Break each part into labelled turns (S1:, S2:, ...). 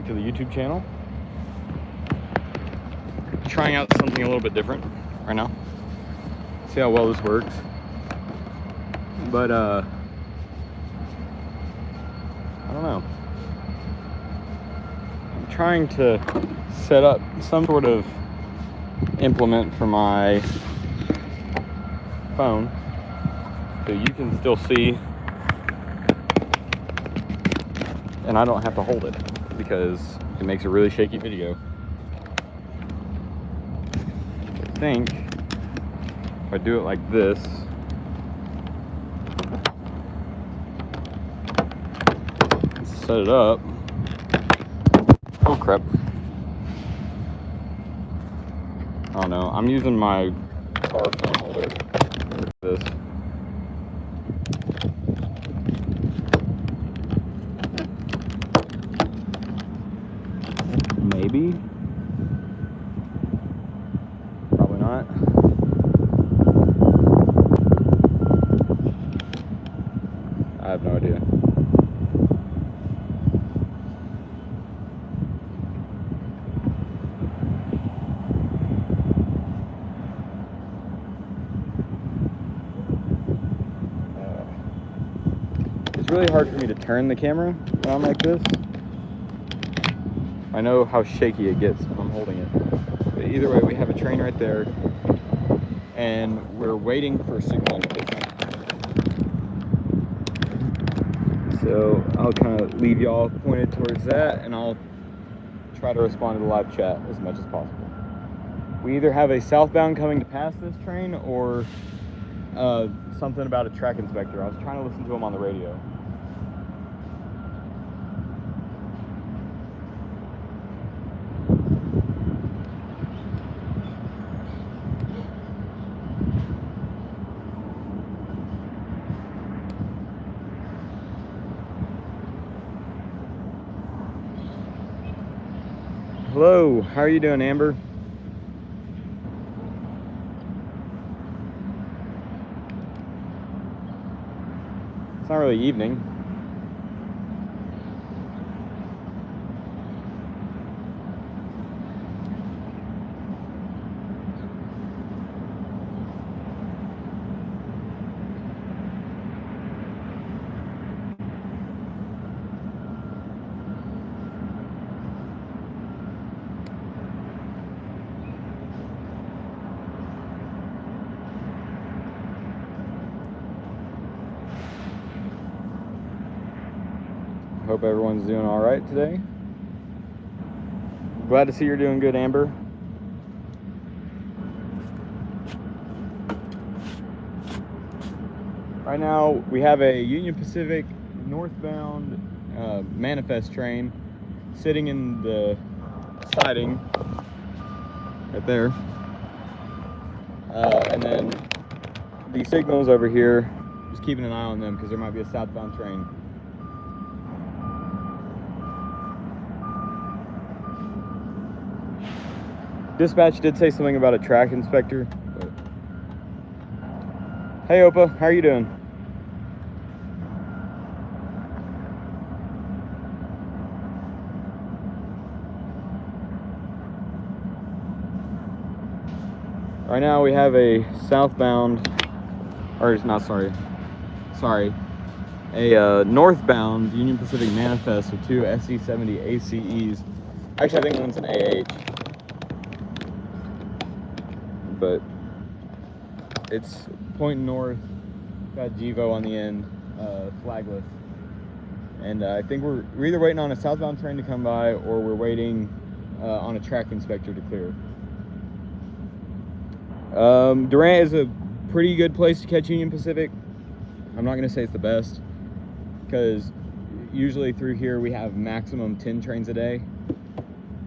S1: to the YouTube channel. Trying out something a little bit different right now. See how well this works. But I don't know. I'm trying to set up some sort of implement for my phone so you can still see and I don't have to hold it because it makes a really shaky video. I think if I do it like this, set it up. Oh crap. Oh no, I'm using my car phone holder for this. Maybe. Probably not. I have no idea. It's really hard for me to turn the camera when I'm like this. I know how shaky it gets when I'm holding it. But either way, we have a train right there, and we're waiting for a signal indication. So I'll kind of leave y'all pointed towards that, and I'll try to respond to the live chat as much as possible. We either have a southbound coming to pass this train, or something about a track inspector. I was trying to listen to him on the radio. Hello, how are you doing, Amber? It's not really evening. Hope everyone's doing all right today. Glad to see you're doing good, Amber. Right now, we have a Union Pacific northbound manifest train sitting in the siding right there. And then the signals over here, just keeping an eye on them because there might be a southbound train. Dispatch did say something about a track inspector. But... Hey Opa, how are you doing? Right now we have a southbound, or it's not, sorry, a northbound Union Pacific manifest with two SC70 ACEs. Actually, I think one's an AH. But it's pointing north, got GEVO on the end, flagless. And I think we're either waiting on a southbound train to come by or we're waiting on a track inspector to clear. Durant is a pretty good place to catch Union Pacific. I'm not gonna say it's the best because usually through here we have maximum 10 trains a day.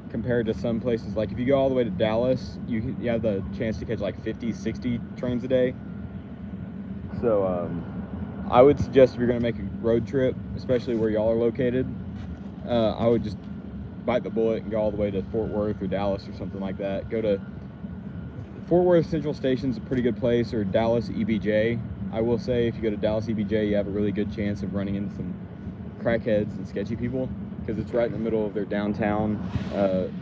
S1: Compared to some places, like if you go all the way to Dallas, you have the chance to catch like 50, 60 trains a day. So I would suggest if you're gonna make a road trip, especially where y'all are located, I would just bite the bullet and go all the way to Fort Worth or Dallas or something like that. Go to Fort Worth Central Station's a pretty good place, or Dallas EBJ. I will say if you go to Dallas EBJ, you have a really good chance of running into some crackheads and sketchy people. because it's right in the middle of their downtown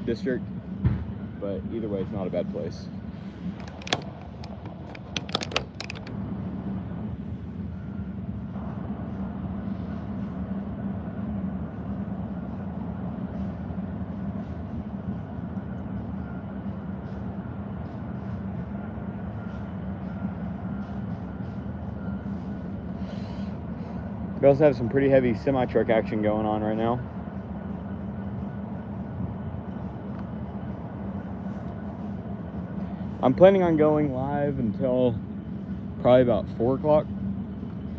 S1: district. But either way, it's not a bad place. We also have some pretty heavy semi-truck action going on right now. I'm planning on going live until probably about 4 o'clock.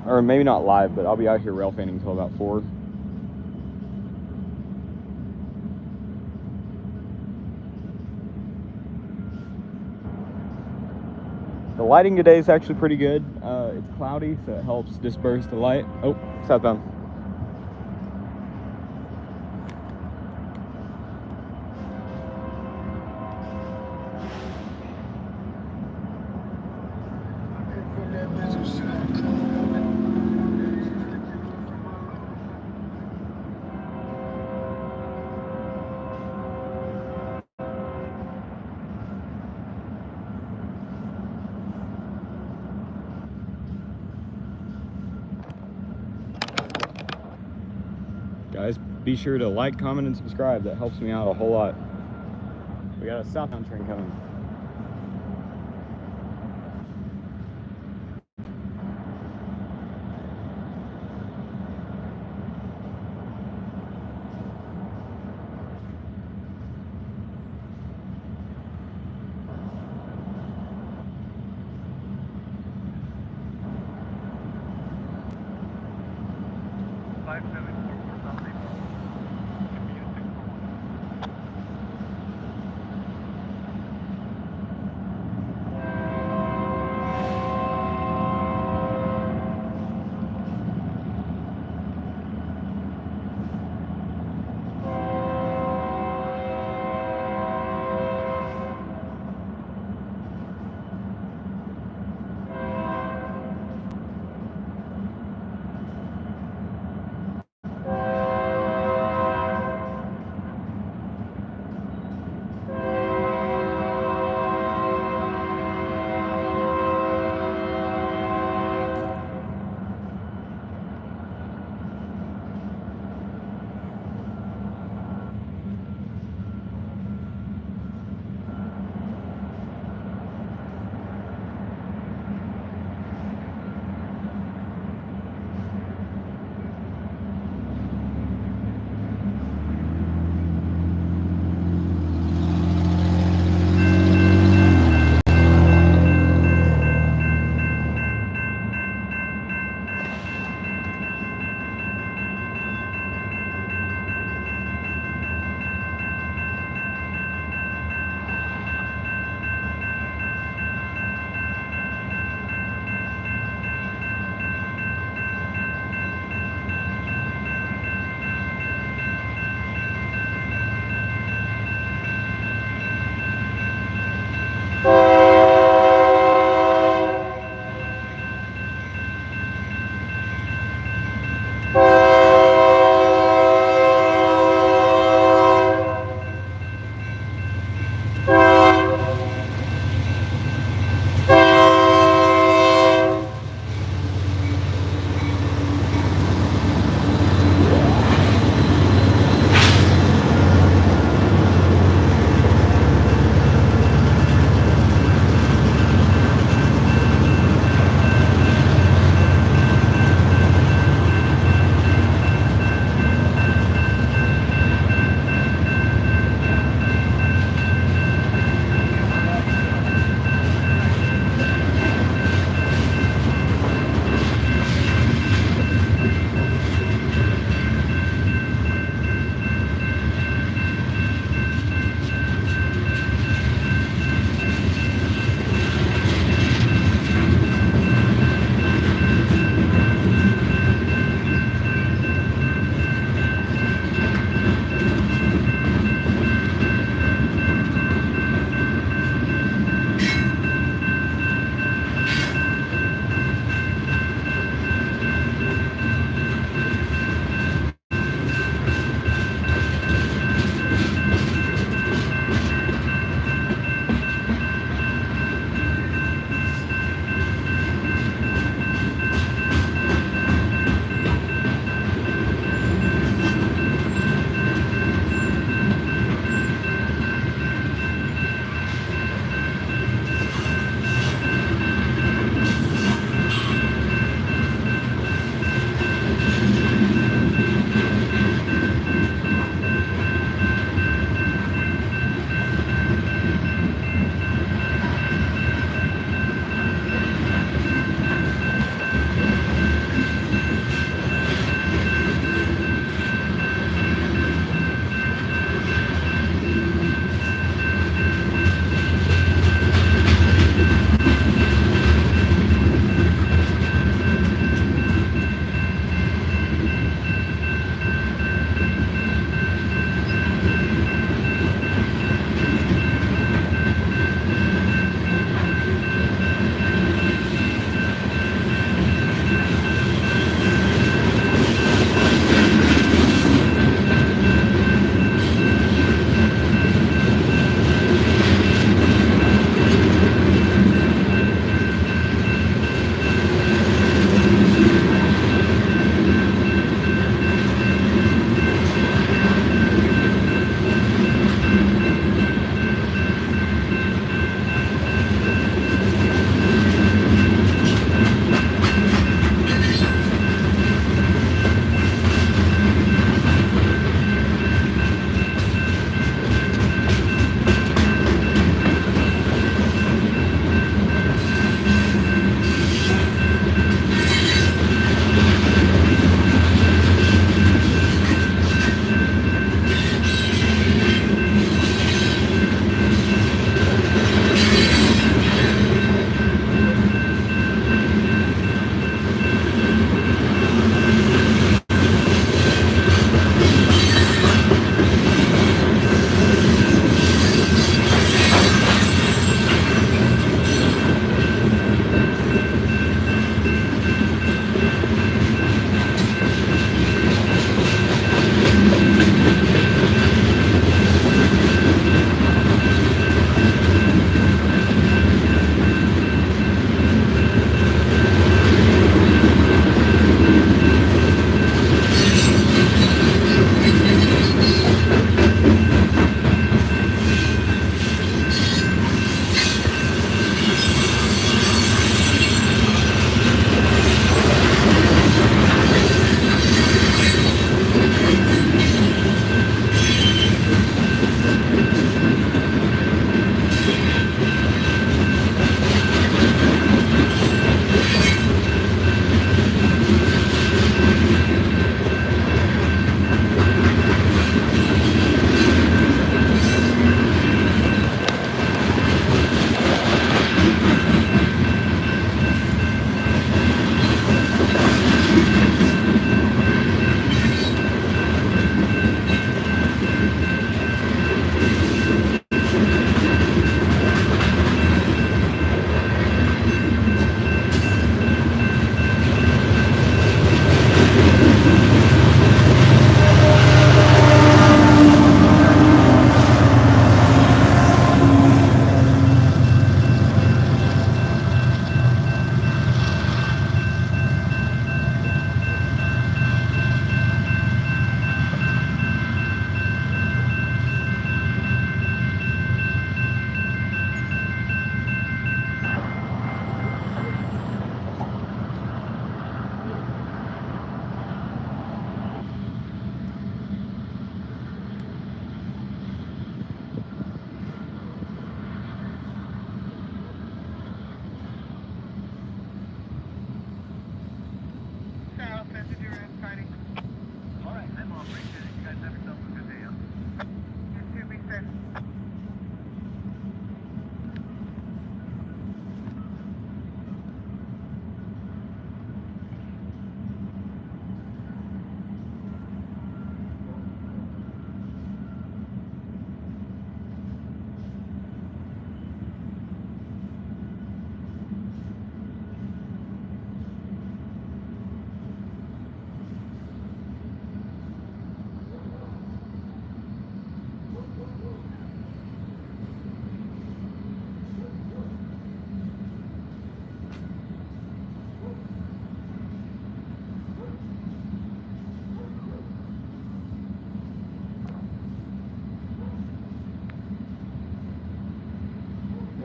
S1: Or maybe not live, but I'll be out here railfanning until about 4. The lighting today is actually pretty good. It's cloudy, so it helps disperse the light. Oh, southbound. Guys, be sure to like, comment, and subscribe. That helps me out a whole lot. We got a southbound train coming.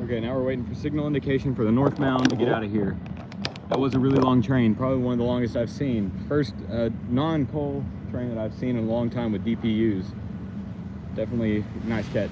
S1: Okay, now we're waiting for signal indication for the northbound to get out of here. That was a really long train, probably one of the longest I've seen. First non-coal train that I've seen in a long time with DPUs. Definitely a nice catch.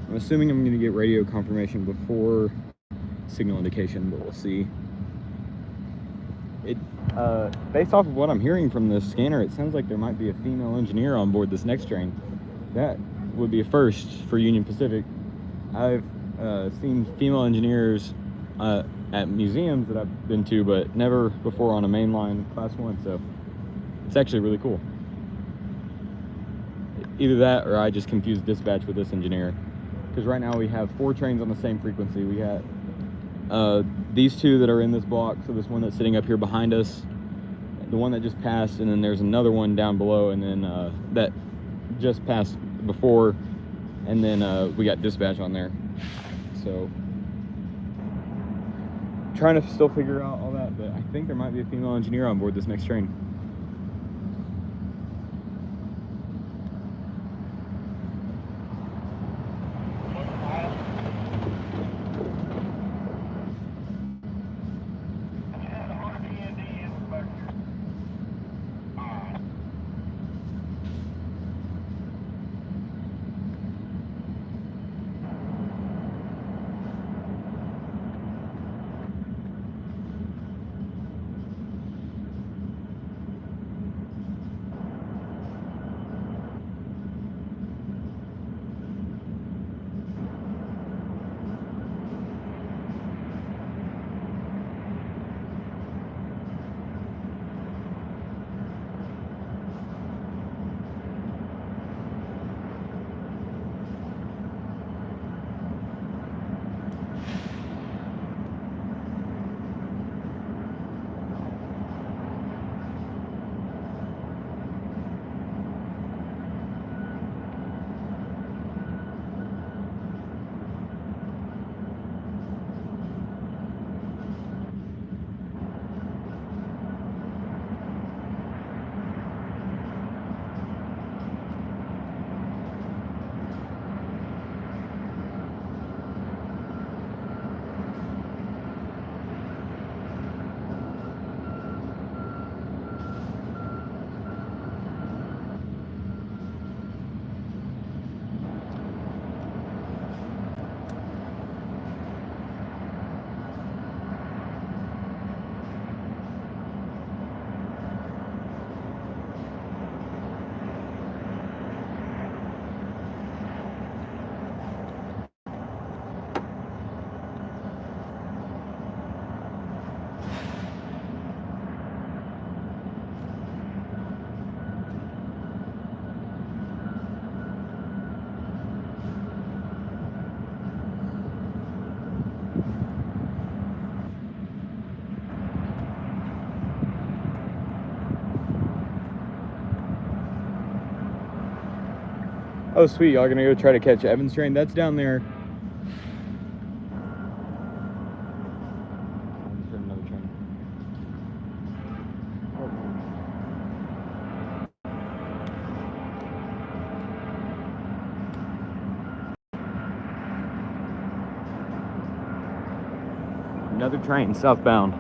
S1: I'm assuming I'm going to get radio confirmation before signal indication, but we'll see. Based off of what I'm hearing from the scanner, it sounds like there might be a female engineer on board this next train. That would be a first for Union Pacific. I've seen female engineers at museums that I've been to, but never before on a mainline Class 1, so it's actually really cool. Either that or I just confused dispatch with this engineer, because right now we have 4 trains on the same frequency. We have these 2 that are in this block, so this one that's sitting up here behind us, the one that just passed, and then there's another one down below, and then that just passed before, and then we got dispatch on there. So trying to still figure out all that, but I think there might be a female engineer on board this next train. Oh sweet, y'all gonna go try to catch Evans train? That's down there. Another train. Another train southbound.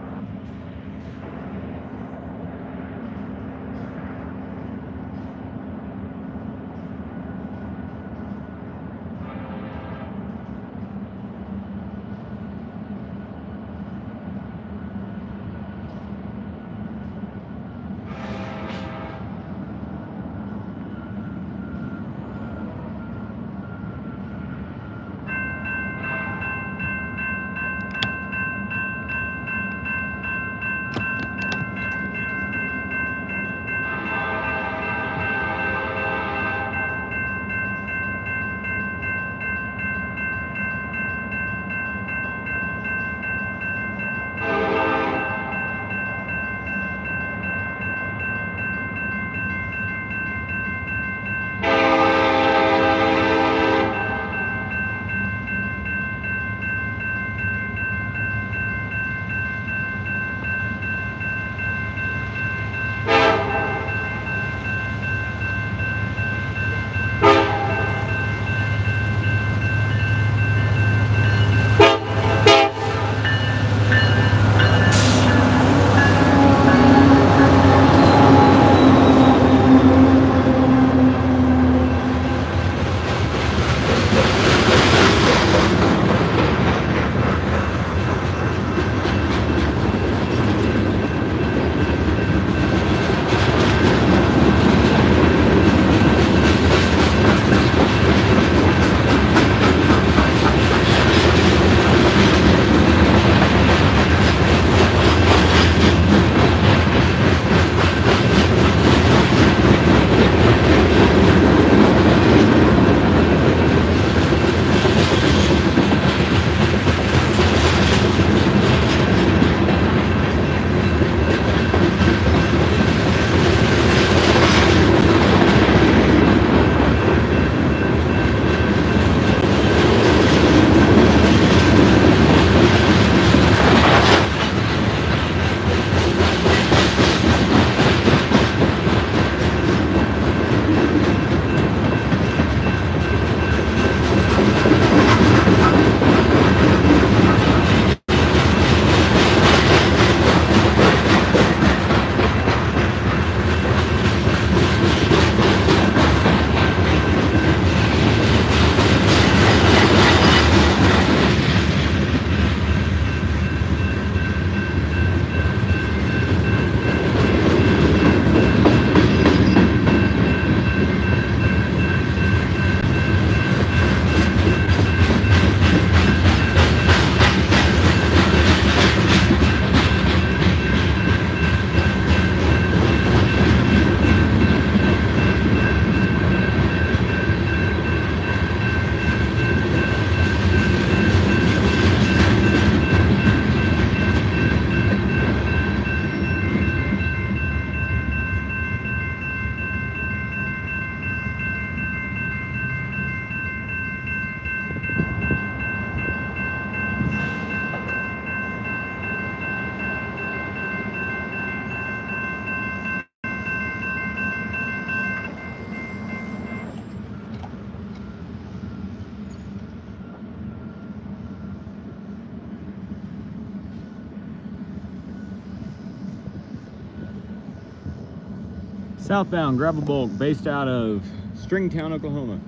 S1: Southbound gravel bulk based out of Stringtown, Oklahoma.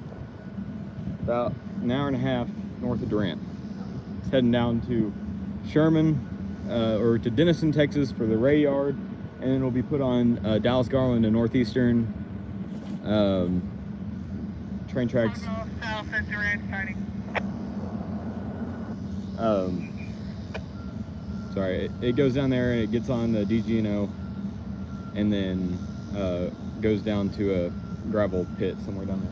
S1: About an hour and a half north of Durant. It's heading down to Sherman, or to Denison, Texas for the Ray Yard, and then it'll be put on Dallas Garland and Northeastern train tracks.
S2: South at Durant starting.
S1: Sorry, it goes down there and it gets on the DGNO, and then goes down to a gravel pit somewhere down there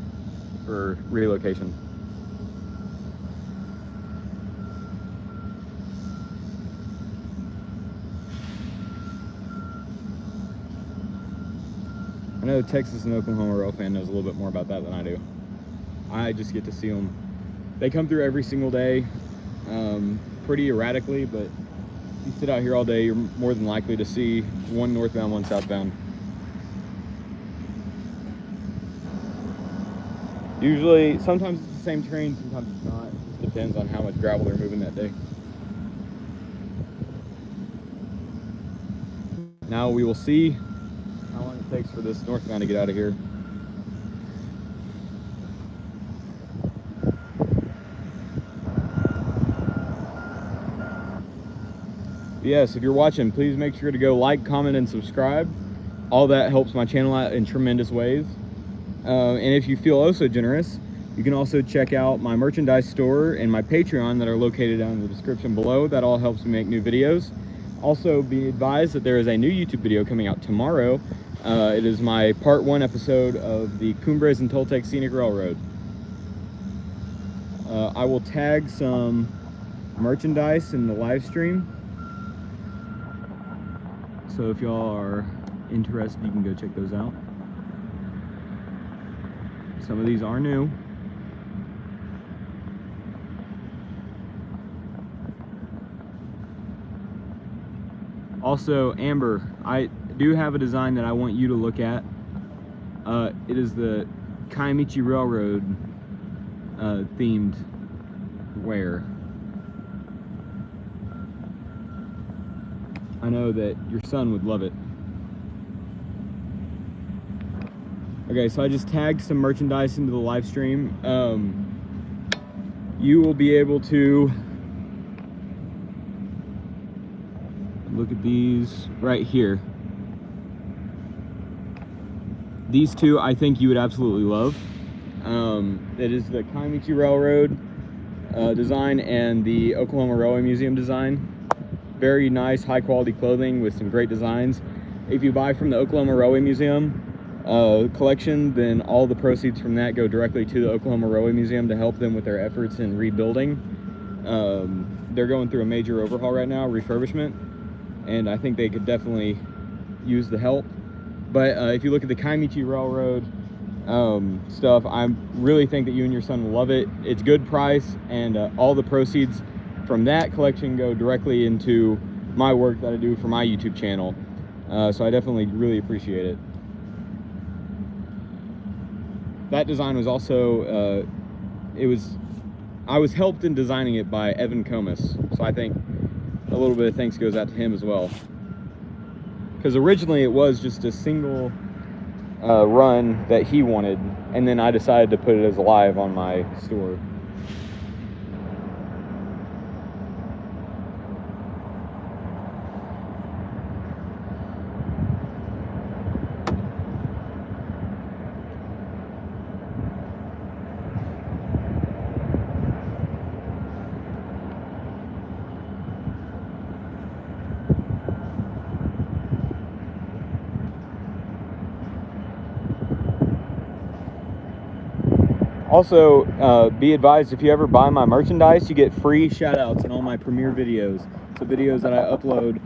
S1: for relocation. I know Texas and Oklahoma Railfan knows a little bit more about that than I do. I just get to see them. They come through every single day, pretty erratically, but if you sit out here all day, you're more than likely to see one northbound, one southbound. Usually, sometimes it's the same train, sometimes it's not. It just depends on how much gravel they're moving that day. Now we will see how long it takes for this northbound to get out of here. Yes, if you're watching, please make sure to go like, comment, and subscribe. All that helps my channel out in tremendous ways. And if you feel also generous, you can also check out my merchandise store and my Patreon that are located down in the description below. That all helps me make new videos. Also, be advised that there is a new YouTube video coming out tomorrow. It is my part 1 episode of the Cumbres and Toltec Scenic Railroad. I will tag some merchandise in the live stream. So if y'all are interested, you can go check those out. Some of these are new. Also, Amber, I do have a design that I want you to look at. It is the Kiamichi Railroad themed wear. I know that your son would love it. Okay, so I just tagged some merchandise into the live stream. You will be able to look at these right here. These two I think you would absolutely love. It is the Kiamichi Railroad design and the Oklahoma Railway Museum design. Very nice, high quality clothing with some great designs. If you buy from the Oklahoma Railway Museum collection, then all the proceeds from that go directly to the Oklahoma Railway Museum to help them with their efforts in rebuilding. They're going through a major overhaul right now, refurbishment, and I think they could definitely use the help. But if you look at the Kiamichi Railroad stuff, I really think that you and your son will love it. It's good price, and all the proceeds from that collection go directly into my work that I do for my YouTube channel. So I definitely really appreciate it. That design was also, I was helped in designing it by Evan Comas. So I think a little bit of thanks goes out to him as well. Because originally it was just a single run that he wanted, and then I decided to put it as a live on my store. Also, be advised, if you ever buy my merchandise, you get free shout-outs in all my premiere videos. So videos that I upload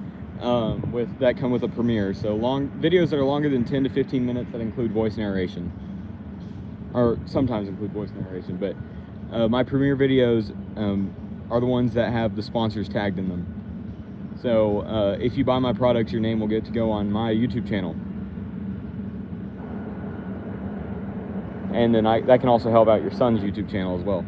S1: that come with a premiere. So videos that are longer than 10 to 15 minutes that include voice narration. Or sometimes include voice narration, but my premiere videos are the ones that have the sponsors tagged in them. So if you buy my products, your name will get to go on my YouTube channel. And then that can also help out your son's YouTube channel as well.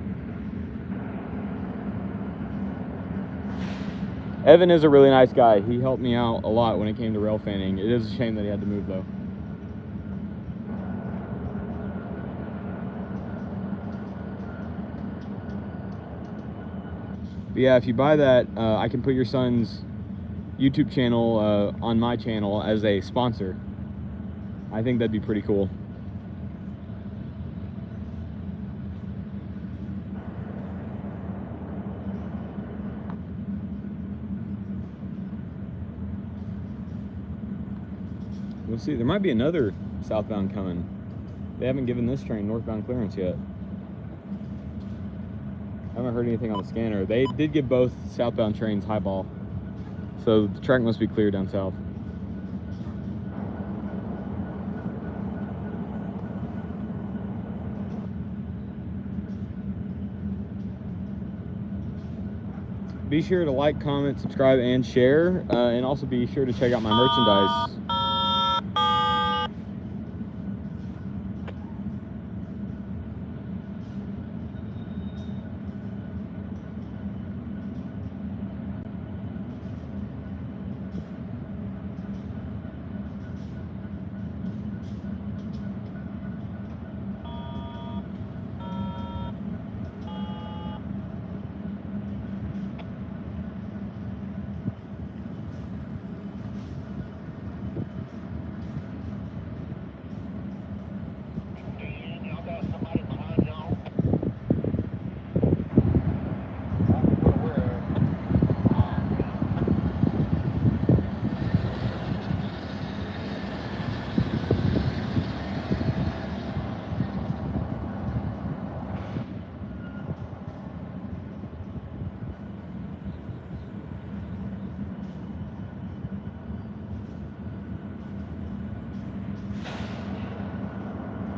S1: Evan is a really nice guy. He helped me out a lot when it came to railfanning. It is a shame that he had to move though. But yeah, if you buy that, I can put your son's YouTube channel on my channel as a sponsor. I think that'd be pretty cool. We'll see. There might be another southbound coming. They haven't given this train northbound clearance yet. I haven't heard anything on the scanner. They did give both southbound trains highball, so the track must be clear down south. Be sure to like, comment, subscribe, and share, and also be sure to check out my merchandise.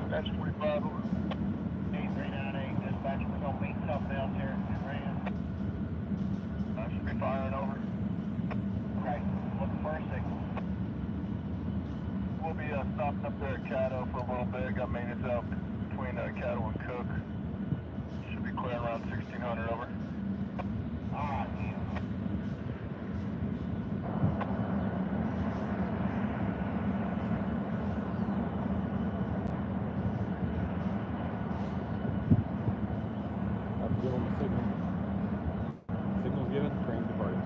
S2: That's 45 over. 8398, dispatch, we're going to meet southbound here in Ran. I should be firing over. Okay, looking for a signal. We'll be stopped up there at Caddo for a little bit. Got maintenance out between Caddo and Cook. Should be clear around 1600 over. Alright,
S1: Give them a signal. Signal's given, train's departed.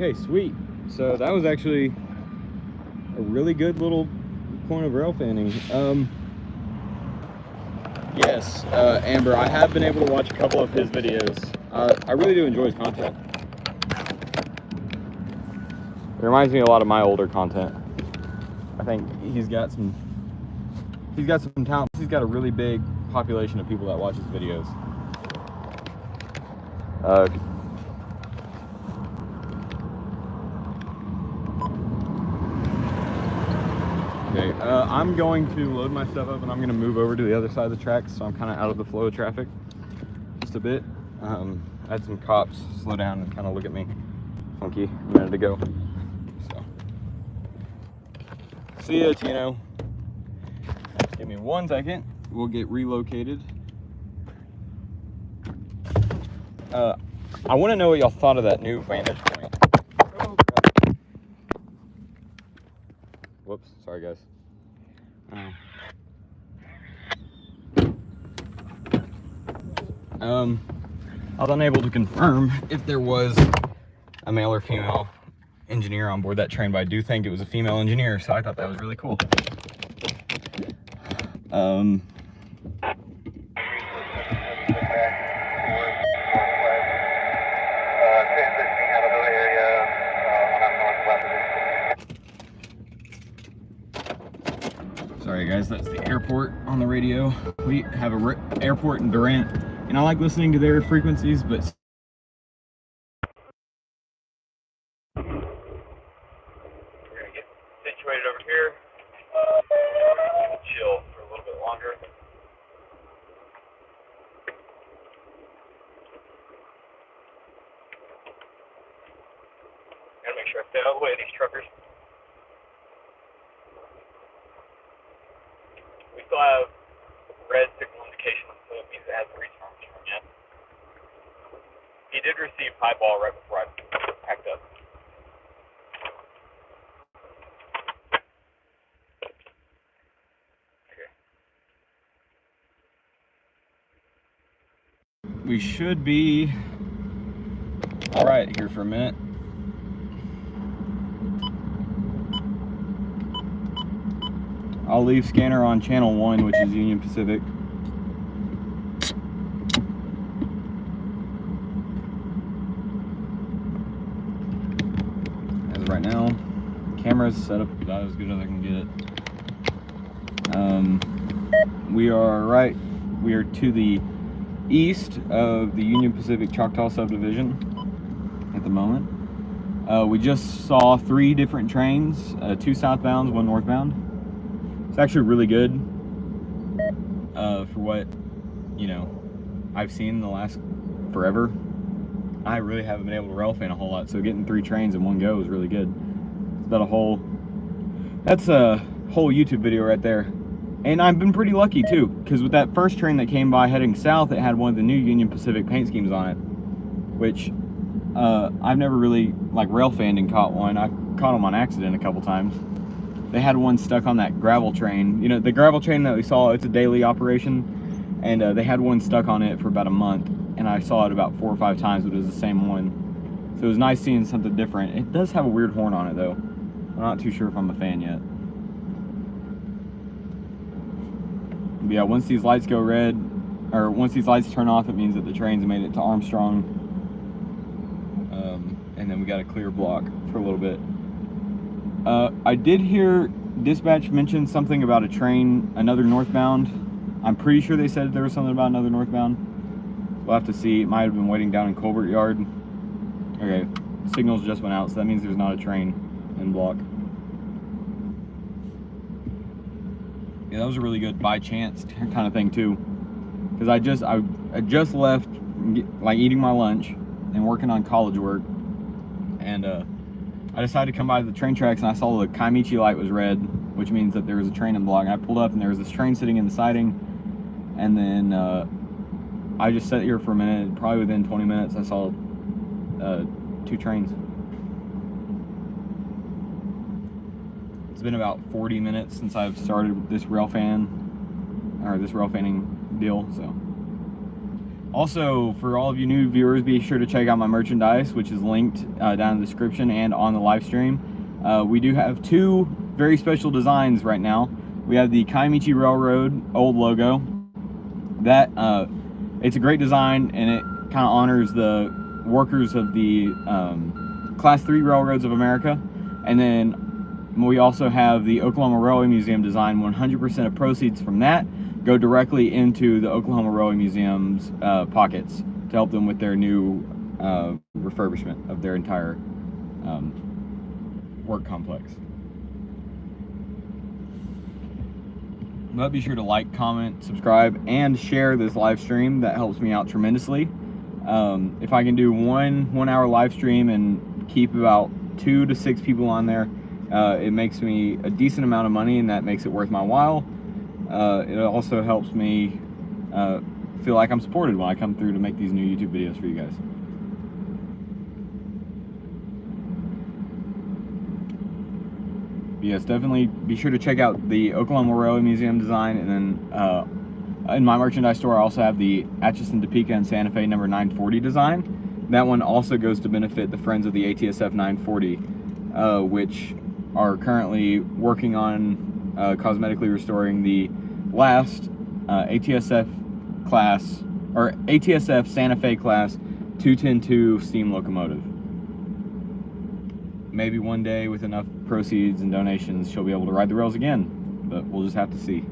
S1: Okay, sweet. So that was actually a really good little point of rail fanning. Yes, Amber, I have been able to watch a couple of his videos. I really do enjoy his content. It reminds me a lot of my older content. I think he's got some talent. He's got a really big population of people that watch his videos. Okay, I'm going to load my stuff up and I'm going to move over to the other side of the tracks, so I'm kind of out of the flow of traffic just a bit. I had some cops slow down and kind of look at me funky a minute ago. So, see ya, Tino. Give me 1 second. We'll get relocated. I want to know what y'all thought of that new vantage point. Whoops, sorry guys. I was unable to confirm if there was a male or female engineer on board that train, but I do think it was a female engineer, so I thought that was really cool. Sorry guys, that's the airport on the radio. We have a airport in Durant, and I like listening to their frequencies, but
S2: We're gonna get situated over here. Chill for a little bit longer. Gotta make sure I stay out of the way of these truckers. We still have red signal indication, so it means it hasn't reached Armstrong yet. He did receive high ball right before I packed up. Okay.
S1: we should be all right here for a minute. I'll leave scanner on channel 1, which is Union Pacific. As of right now, camera's set up about as good as I can get it. We are to the east of the Union Pacific Choctaw subdivision at the moment. We just saw 3 different trains, 2 southbounds, 1 northbound. It's actually really good for what, you know, I've seen in the last forever. I really haven't been able to railfan a whole lot, so getting 3 trains in one go is really good. It's about that's a whole YouTube video right there. And I've been pretty lucky too, because with that first train that came by heading south, it had one of the new Union Pacific paint schemes on it, which I've never really like railfanned and caught one. I caught them on accident a couple times. They had one stuck on that gravel train. You know, the gravel train that we saw, it's a daily operation, and they had one stuck on it for about a month, and I saw it about 4 or 5 times, but it was the same one. So it was nice seeing something different. It does have a weird horn on it though. I'm not too sure if I'm a fan yet. But yeah, once these lights go red, or once these lights turn off, it means that the train's made it to Armstrong. And then we got a clear block for a little bit. I did hear dispatch mention something about a train, another northbound. I'm pretty sure they said there was something about another northbound. We'll have to see. It might have been waiting down in Colbert Yard. Okay, signals just went out, so that means there's not a train in block. Yeah, that was a really good by chance kind of thing too, because I just left like eating my lunch and working on college work, and I decided to come by the train tracks, and I saw the Kaimichi light was red, which means that there was a train in block. And I pulled up and there was this train sitting in the siding, and then I just sat here for a minute. Probably within 20 minutes I saw 2 trains. It's been about 40 minutes since I've started this railfanning deal, so Also, for all of you new viewers, be sure to check out my merchandise, which is linked down in the description and on the live stream. We do have two very special designs right now. We have the Kaimichi Railroad old logo. That it's a great design, and it kind of honors the workers of the Class 3 railroads of America. And then we also have the Oklahoma Railway Museum design. 100% of proceeds from that go directly into the Oklahoma Railway Museum's pockets to help them with their new refurbishment of their entire work complex. But be sure to like, comment, subscribe, and share this live stream. That helps me out tremendously. If I can do one hour live stream and keep about 2 to 6 people on there, it makes me a decent amount of money, and that makes it worth my while. It also helps me feel like I'm supported when I come through to make these new YouTube videos for you guys. Yes, definitely be sure to check out the Oklahoma Railway Museum design, and then in my merchandise store I also have the Atchison, Topeka, and Santa Fe number 940 design. That one also goes to benefit the Friends of the ATSF 940, which are currently working on cosmetically restoring the last ATSF class, or ATSF Santa Fe class 210-2 steam locomotive. Maybe one day with enough proceeds and donations she'll be able to ride the rails again, but we'll just have to see.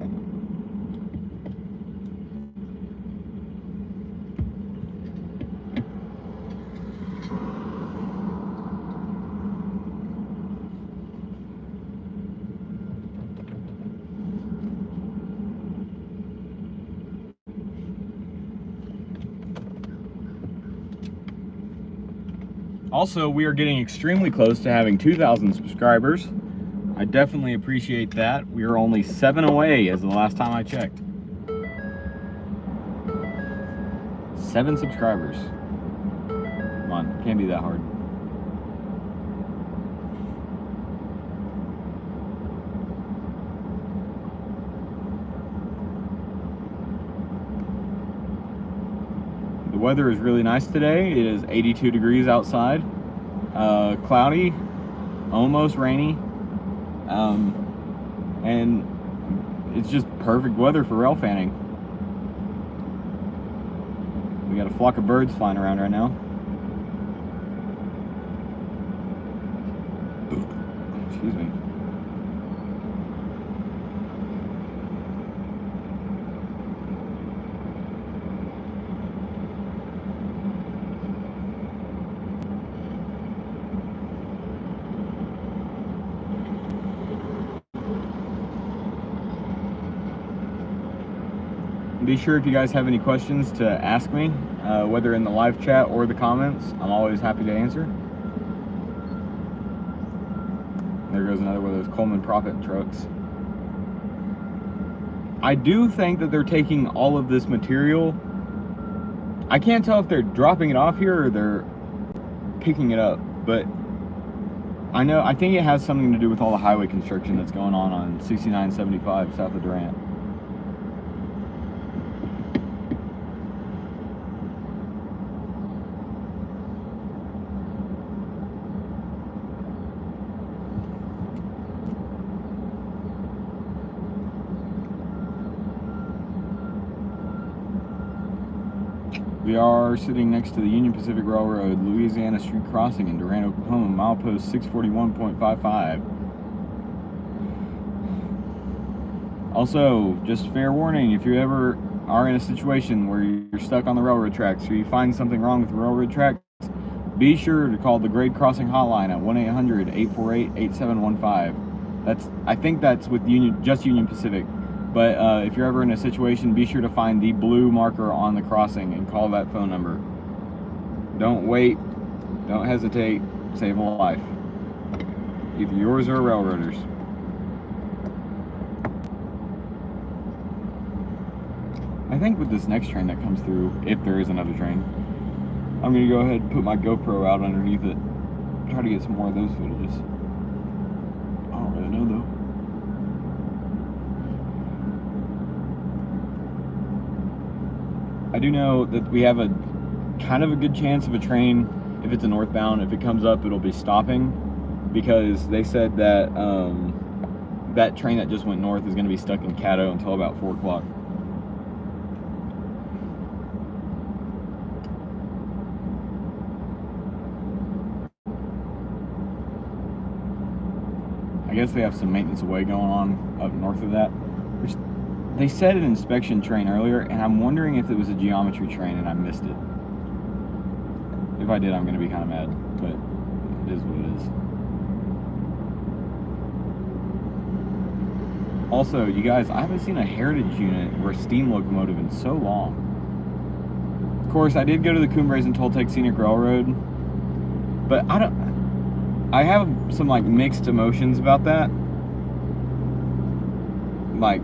S1: Also, we are getting extremely close to having 2,000 subscribers. I definitely appreciate that. We are only 7 away as the last time I checked. 7 subscribers. Come on, can't be that hard. The weather is really nice today. It is 82 degrees outside, cloudy, almost rainy, and it's just perfect weather for rail fanning. We got a flock of birds flying around right now. Excuse me. Be sure if you guys have any questions to ask me, whether in the live chat or the comments. I'm always happy to answer. There goes another one of those Coleman Profit trucks. I do think that they're taking all of this material. I can't tell if they're dropping it off here or they're picking it up, but I think it has something to do with all the highway construction that's going on 6975 south of Durant. We are sitting next to the Union Pacific Railroad, Louisiana Street Crossing in Durant, Oklahoma, milepost 641.55. Also, just fair warning, if you ever are in a situation where you're stuck on the railroad tracks or you find something wrong with the railroad tracks, be sure to call the Grade Crossing Hotline at 1-800-848-8715. I think that's with Union Pacific. But if you're ever in a situation, be sure to find the blue marker on the crossing and call that phone number. Don't wait. Don't hesitate. Save a life. Either yours or a railroader's. I think with this next train that comes through, if there is another train, I'm going to go ahead and put my GoPro out underneath it. Try to get some more of those footages. I don't really know though. I do know that we have a kind of a good chance of a train, if it's a northbound, if it comes up, it'll be stopping, because they said that that train that just went north is going to be stuck in Caddo until about 4 o'clock. I guess they have some maintenance away going on up north of that, which they said an inspection train earlier, and I'm wondering if it was a geometry train and I missed it. If I did, I'm going to be kind of mad, but it is what it is. Also, you guys, I haven't seen a heritage unit or a steam locomotive in so long. Of course, I did go to the Cumbres and Toltec Scenic Railroad, but I have some like mixed emotions about that. Like,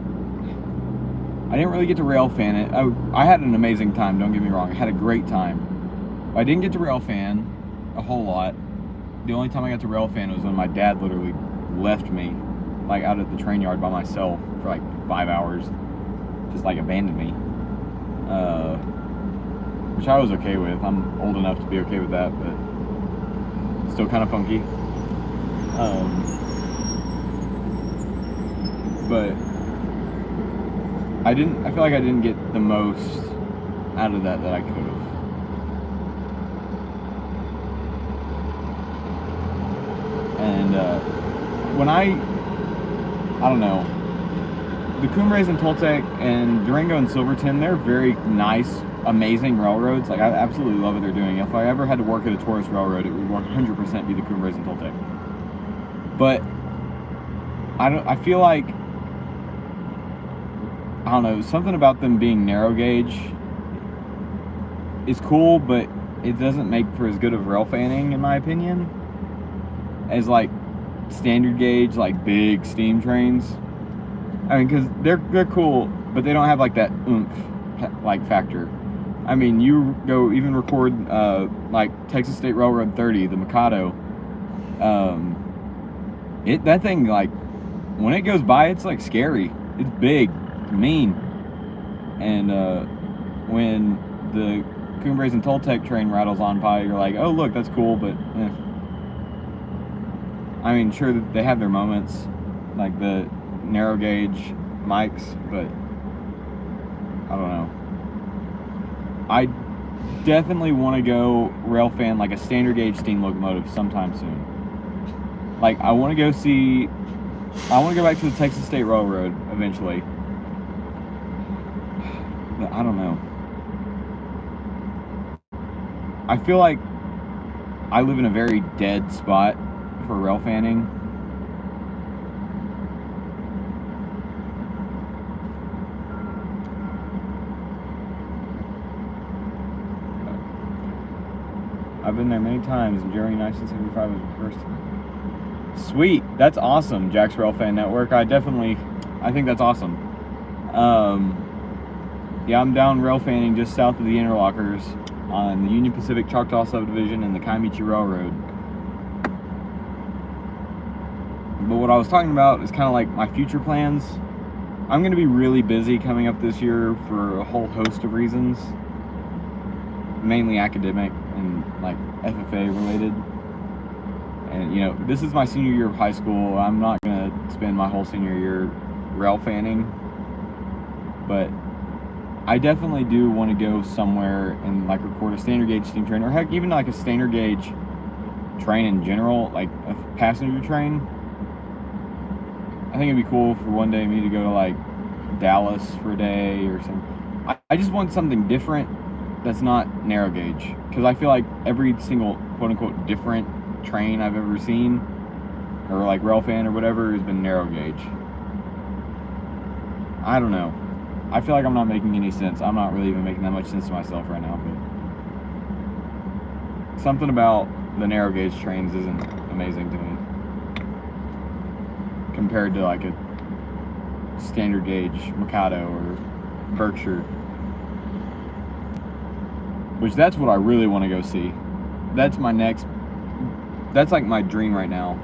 S1: I didn't really get to railfan it. I had an amazing time, don't get me wrong. I had a great time. I didn't get to railfan a whole lot. The only time I got to railfan was when my dad literally left me like out at the train yard by myself for like 5 hours. Just like abandoned me. Which I was okay with. I'm old enough to be okay with that, but still kind of funky. But I feel like I didn't get the most out of that I could have. And when I don't know, the Cumbres and Toltec and Durango and Silverton, they're very nice, amazing railroads. Like, I absolutely love what they're doing. If I ever had to work at a tourist railroad, it would 100% be the Cumbres and Toltec. But I feel like, I don't know, something about them being narrow gauge is cool, but it doesn't make for as good of railfanning, in my opinion, as like standard gauge, like big steam trains. I mean, because they're cool, but they don't have like that oomph like factor. I mean, you go even record like Texas State Railroad 30, the Mikado. That thing, like, when it goes by, it's like scary. It's big, mean, and when the Cumbres and Toltec train rattles on by, you're like, oh look, that's cool, but I mean, sure, they have their moments, like the narrow gauge mics, but I don't know. I definitely want to go railfan like a standard gauge steam locomotive sometime soon. Like, I want to go back to the Texas State Railroad eventually. But I don't know. I feel like I live in a very dead spot for railfanning. I've been there many times, and Jeremy 1975 was the first time. Sweet, that's awesome, Jack's Railfan Network. I think that's awesome. Yeah, I'm down railfanning just south of the Interlockers on the Union Pacific Choctaw Subdivision and the Kaimichi Railroad. But what I was talking about is kind of like my future plans. I'm going to be really busy coming up this year for a whole host of reasons, mainly academic and like FFA related. And you know, this is my senior year of high school. I'm not going to spend my whole senior year railfanning, but I definitely do want to go somewhere and like record a standard gauge steam train, or heck, even like a standard gauge train in general, like a passenger train. I think it'd be cool for one day me to go to like Dallas for a day or something. I just want something different that's not narrow gauge, because I feel like every single quote unquote different train I've ever seen, or like railfan or whatever, has been narrow gauge. I don't know. I feel like I'm not making any sense. I'm not really even making that much sense to myself right now, but something about the narrow gauge trains isn't amazing to me compared to like a standard gauge Mikado or Berkshire, which that's what I really want to go see. That's like my dream right now,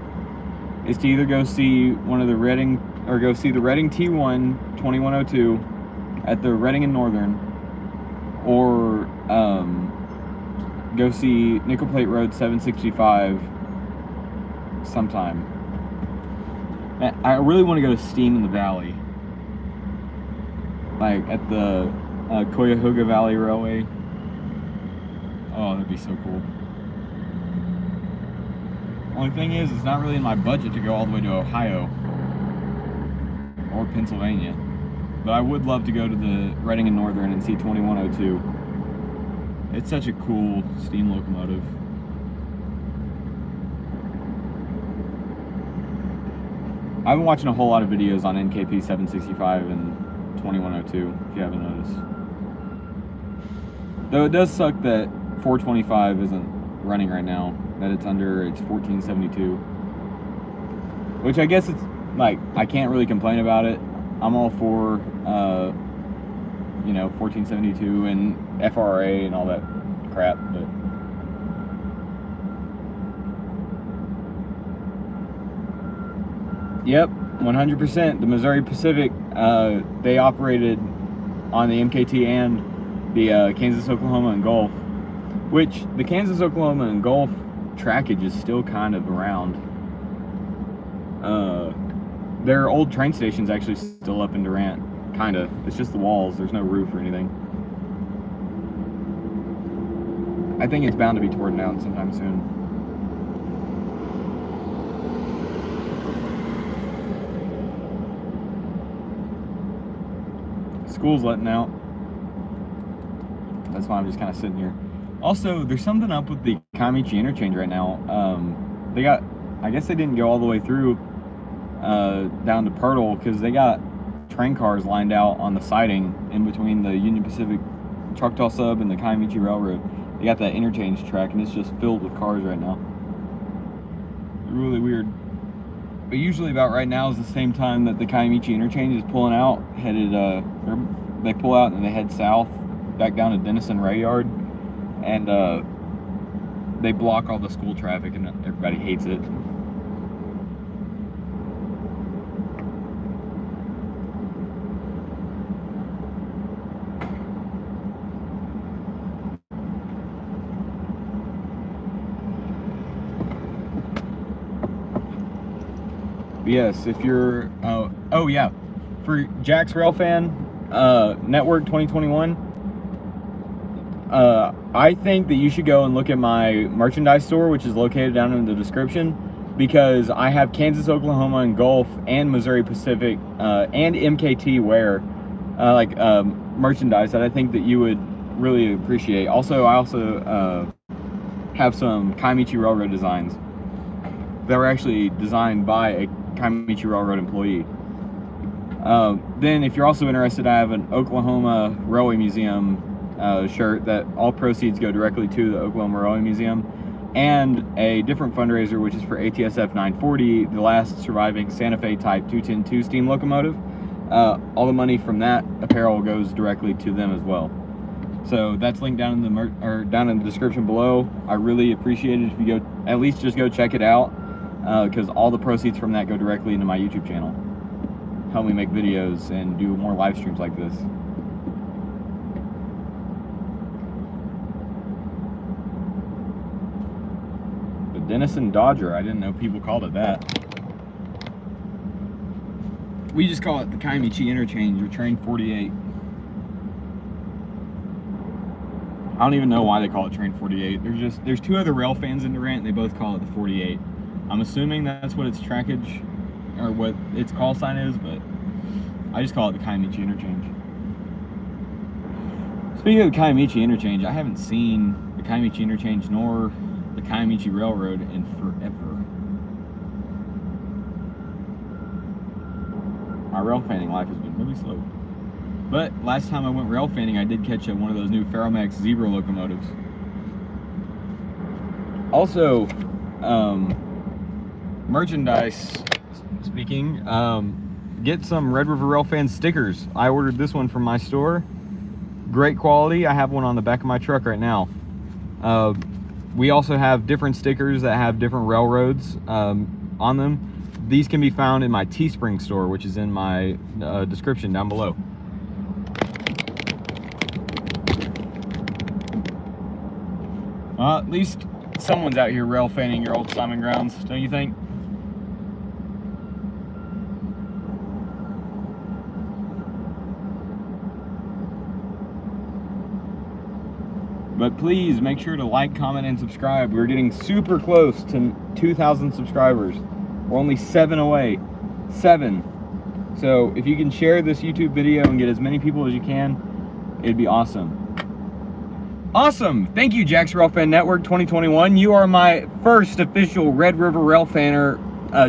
S1: is to either go see one of the Reading, or go see the Reading T1 2102 at the Reading and Northern, or go see Nickel Plate Road 765 sometime. I really want to go to Steam in the Valley, like at the Cuyahoga Valley Railway. Oh, that'd be so cool. Only thing is, it's not really in my budget to go all the way to Ohio or Pennsylvania. But I would love to go to the Reading and Northern and see 2102. It's such a cool steam locomotive. I've been watching a whole lot of videos on NKP 765 and 2102, if you haven't noticed. Though it does suck that 425 isn't running right now, that it's under its 1472. Which I guess it's, like, I can't really complain about it. I'm all for, you know, 1472 and FRA and all that crap, but yep, 100%. The Missouri Pacific, they operated on the MKT and the Kansas, Oklahoma, and Gulf, which the Kansas, Oklahoma, and Gulf trackage is still kind of around. Their old train station's actually still up in Durant, kind of. It's just the walls. There's no roof or anything. I think it's bound to be torn down sometime soon. School's letting out. That's why I'm just kind of sitting here. Also, there's something up with the Kamichi interchange right now. They got, I guess they didn't go all the way through down to Pirtle because they got train cars lined out on the siding in between the Union Pacific Choctaw Sub and the Kamichi Railroad. They got that interchange track and it's just filled with cars right now. Really weird. But usually about right now is the same time that the Kamichi interchange is pulling out, headed, they pull out and they head south back down to Denison Rail Yard, and they block all the school traffic and everybody hates it. Yes, if you're, oh yeah, for Jack's Railfan Network 2021, I think that you should go and look at my merchandise store, which is located down in the description, because I have Kansas, Oklahoma, and Gulf, and Missouri Pacific, and MKT wear, merchandise that I think that you would really appreciate. Also, I have some Kamichi Railroad designs that were actually designed by a Kamichi Railroad employee. Then if you're also interested, I have an Oklahoma Railway Museum shirt that all proceeds go directly to the Oklahoma Railway Museum, and a different fundraiser which is for ATSF 940, the last surviving Santa Fe Type 210-2 steam locomotive. All the money from that apparel goes directly to them as well. So that's linked down in the down in the description below. I really appreciate it if you go at least just go check it out, because all the proceeds from that go directly into my YouTube channel. Help me make videos and do more live streams like this. The Denison Dodger, I didn't know people called it that. We just call it the Kamichi Interchange or Train 48. I don't even know why they call it Train 48. There's two other Railfans in Durant and they both call it the 48. I'm assuming that's what its trackage or what its call sign is, but I just call it the Kamichi Interchange. Speaking of the Kamichi Interchange, I haven't seen the Kamichi Interchange nor the Kamichi Railroad in forever. My railfanning life has been really slow. But last time I went railfanning, I did catch one of those new Ferromex Zebra locomotives. Also, merchandise speaking, get some Red River Railfan stickers. I ordered this one from my store. Great quality. I have one on the back of my truck right now. We also have different stickers that have different railroads on them. These can be found in my Teespring store, which is in my description down below. At least someone's out here rail fanning your old Simon grounds, don't you think? But please make sure to like, comment, and subscribe. We're getting super close to 2,000 subscribers. We're only 7 away. 7. So if you can share this YouTube video and get as many people as you can, it'd be awesome. Awesome! Thank you, Jack's Railfan Network 2021. You are my first official Red River Railfanner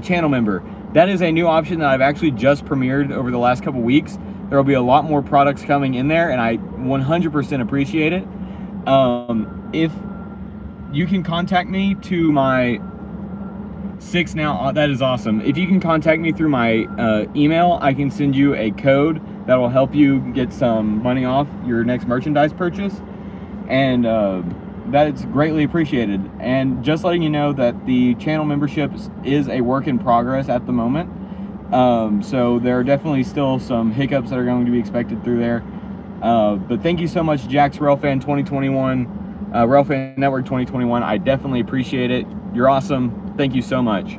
S1: channel member. That is a new option that I've actually just premiered over the last couple weeks. There will be a lot more products coming in there, and I 100% appreciate it. If you can contact me to my 6 now, that is awesome. If you can contact me through my email, I can send you a code that will help you get some money off your next merchandise purchase, and that is greatly appreciated. And just letting you know that the channel membership is a work in progress at the moment, so there are definitely still some hiccups that are going to be expected through there. But thank you so much, Jack's Railfan 2021, Railfan Network 2021. I definitely appreciate it. You're awesome. Thank you so much.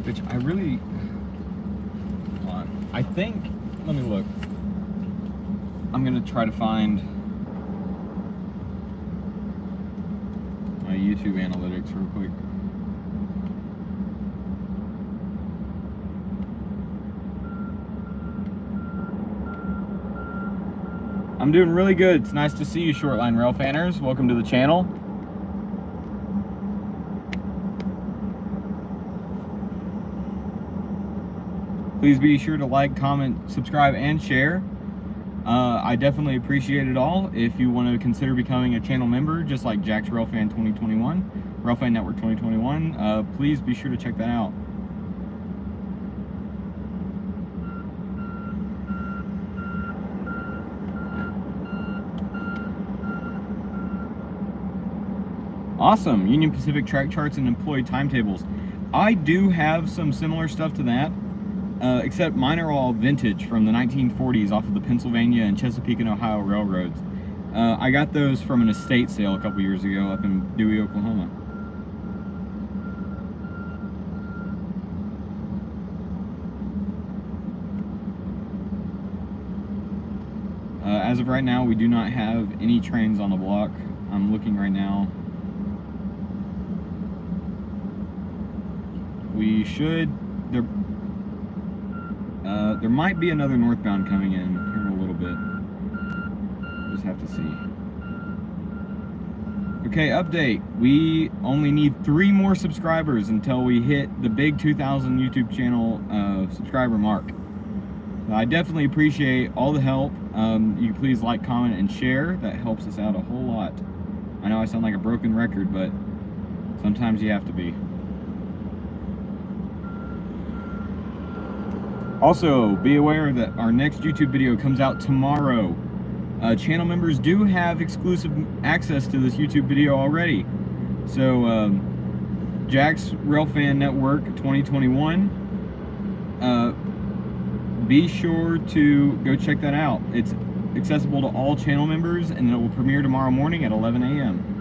S1: Which I really... I think, let me look. I'm gonna try to find my YouTube analytics real quick. I'm doing really good. It's nice to see you, Shortline Rail Fanners. Welcome to the channel. Please be sure to like, comment, subscribe, and share. I definitely appreciate it all. If you want to consider becoming a channel member, just like Jack's Railfan 2021, Railfan Network 2021, please be sure to check that out. Awesome. Union Pacific track charts and employee timetables. I do have some similar stuff to that. Except mine are all vintage from the 1940s off of the Pennsylvania and Chesapeake and Ohio railroads. I got those from an estate sale a couple years ago up in Dewey, Oklahoma. As of right now, we do not have any trains on the block. I'm looking right now. We should... There might be another northbound coming in here in a little bit. Just have to see. Okay, update. We only need 3 more subscribers until we hit the big 2,000 YouTube channel subscriber mark. I definitely appreciate all the help. You can please like, comment, and share. That helps us out a whole lot. I know I sound like a broken record, but sometimes you have to be. Also, be aware that our next YouTube video comes out tomorrow. Channel members do have exclusive access to this YouTube video already. So, Jack's Railfan Network 2021, be sure to go check that out. It's accessible to all channel members, and it will premiere tomorrow morning at 11 a.m.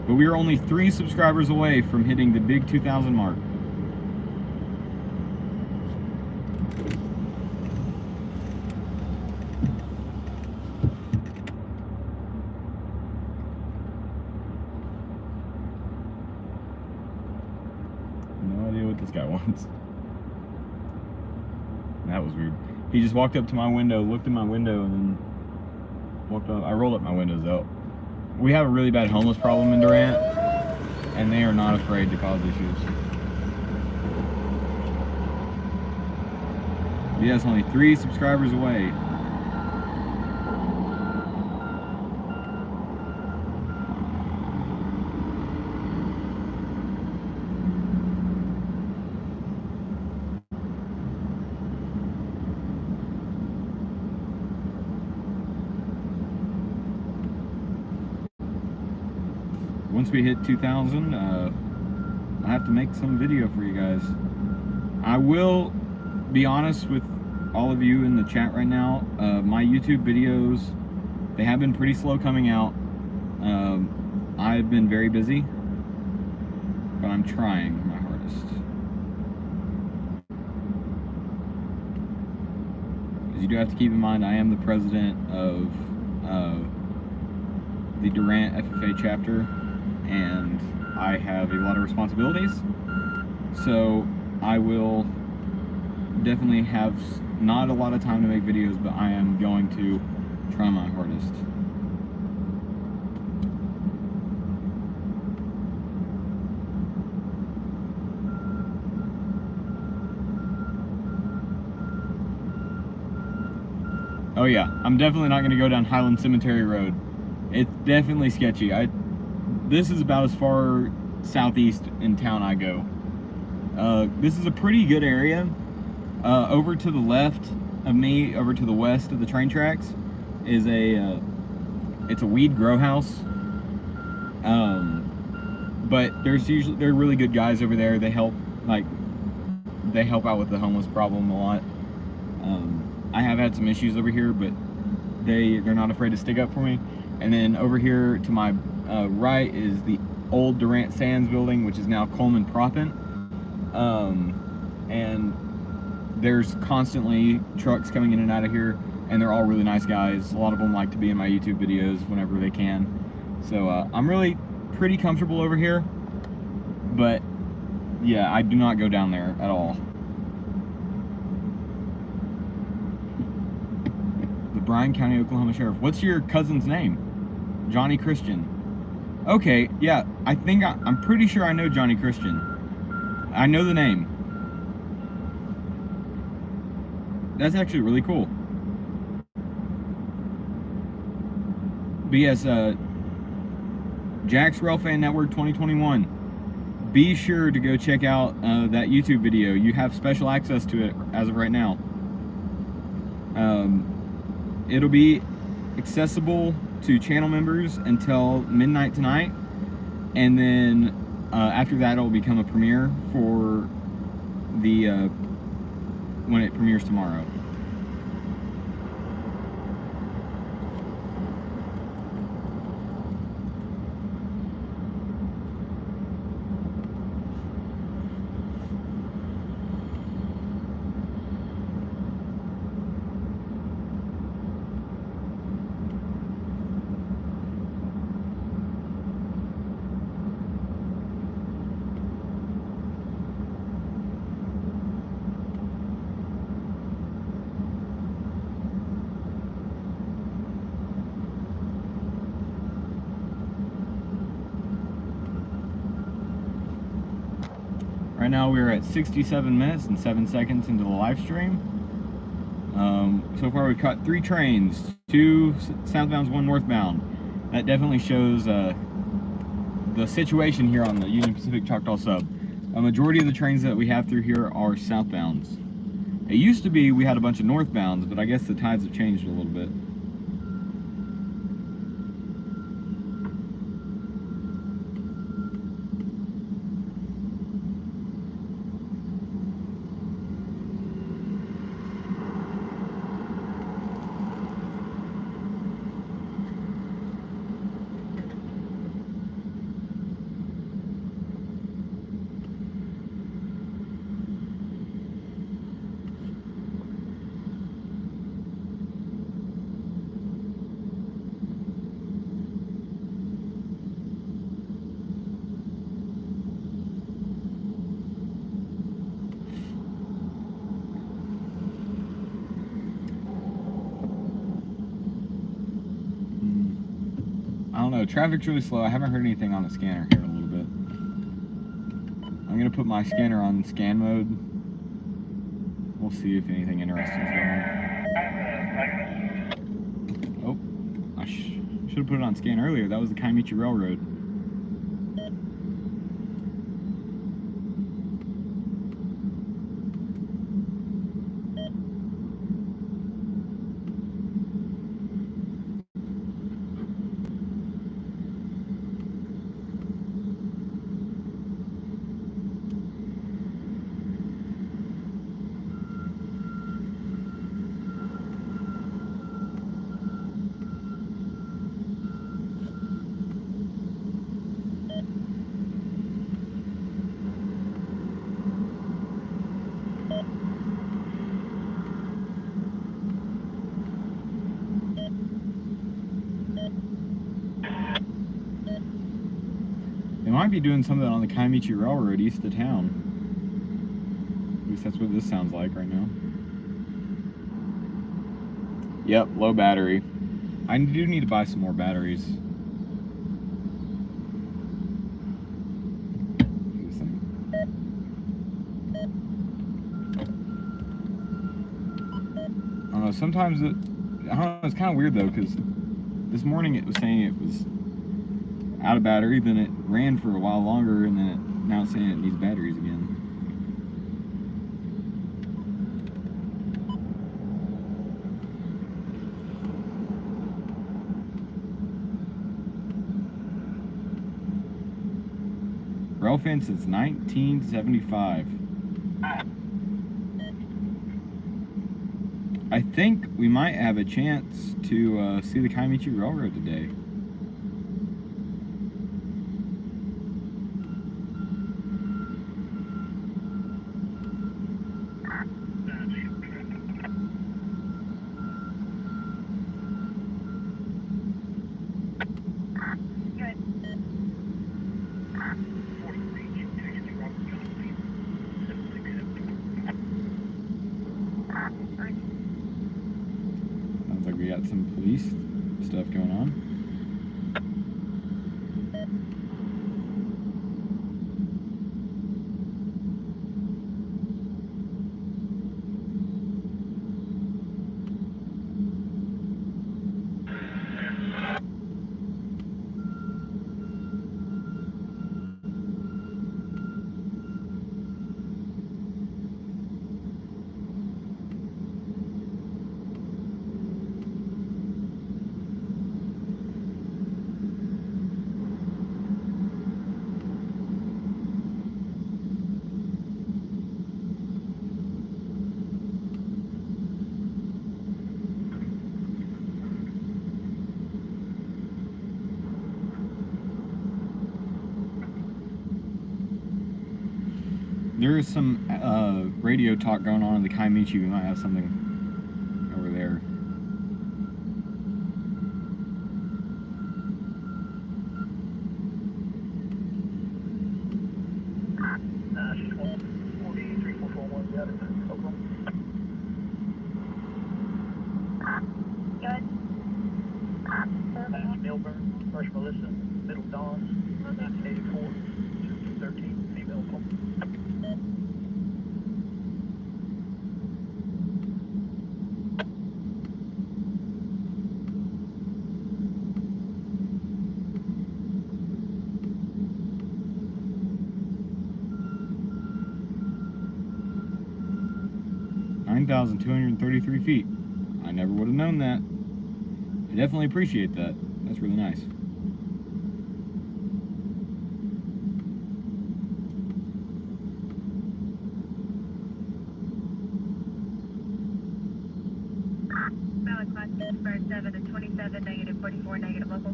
S1: But we are only 3 subscribers away from hitting the big 2,000 mark. No idea what this guy wants. That was weird. He just walked up to my window, looked in my window, and then walked up. I rolled up my windows out. We have a really bad homeless problem in Durant, and they are not afraid to cause issues. Yes, only 3 subscribers away. once we hit 2,000, I have to make some video for you guys. I will be honest with all of you in the chat right now. My YouTube videos, they have been pretty slow coming out. I've been very busy, but I'm trying my hardest. Because you do have to keep in mind, I am the president of the Durant FFA chapter, and I have a lot of responsibilities. So I will definitely have not a lot of time to make videos, but I am going to try my hardest. Oh yeah, I'm definitely not going to go down Highland Cemetery Road. It's definitely sketchy. This is about as far southeast in town I go. This is a pretty good area. Over to the left of me, over to the west of the train tracks, is it's a weed grow house. But they're really good guys over there. They help out with the homeless problem a lot. I have had some issues over here, but they're not afraid to stick up for me. And then over here to my right is the old Durant Sands building, which is now Coleman Proppant. And there's constantly trucks coming in and out of here, and they're all really nice guys. A lot of them like to be in my YouTube videos whenever they can. So I'm really pretty comfortable over here, but yeah, I do not go down there at all. The Bryan County, Oklahoma Sheriff. What's your cousin's name? Johnny Christian. Okay, yeah, I'm pretty sure I know Johnny Christian. I know the name. That's actually really cool. But yes, Jack's Railfan Network 2021. Be sure to go check out that YouTube video. You have special access to it as of right now. It'll be accessible to channel members until midnight tonight, and then after that it'll become a premiere for the when it premieres tomorrow. Right now we're at 67 minutes and 7 seconds into the live stream. So far we've caught 3 trains, 2 southbounds, 1 northbound. That definitely shows the situation here on the Union Pacific Choctaw Sub. A majority of the trains that we have through here are southbounds. It used to be we had a bunch of northbounds, but I guess the tides have changed a little bit. I don't know, traffic's really slow. I haven't heard anything on the scanner here in a little bit. I'm gonna put my scanner on scan mode. We'll see if anything interesting is going on. Oh, I should have put it on scan earlier. That was the Kiamichi Railroad. might be doing something on the Kaimichi Railroad east of town. At least that's what this sounds like right now. Yep, low battery. I do need to buy some more batteries. I don't know, sometimes I don't know, it's kind of weird though, because this morning it was saying it was out of battery, then it ran for a while longer, and then now it's saying it needs batteries again. Railfan since 1975. I think we might have a chance to see the Kaimichi Railroad today. Sounds like we got some police stuff going on. There is some radio talk going on in the Kaimichi. We might have something over there.
S2: Milburn, First Melissa, Middle Dawn, 1984, 13, female pump.
S1: $9,233 feet. I never would have known that. I definitely appreciate that. That's really nice.
S3: Valid class 7 to 27, negative 44, negative local.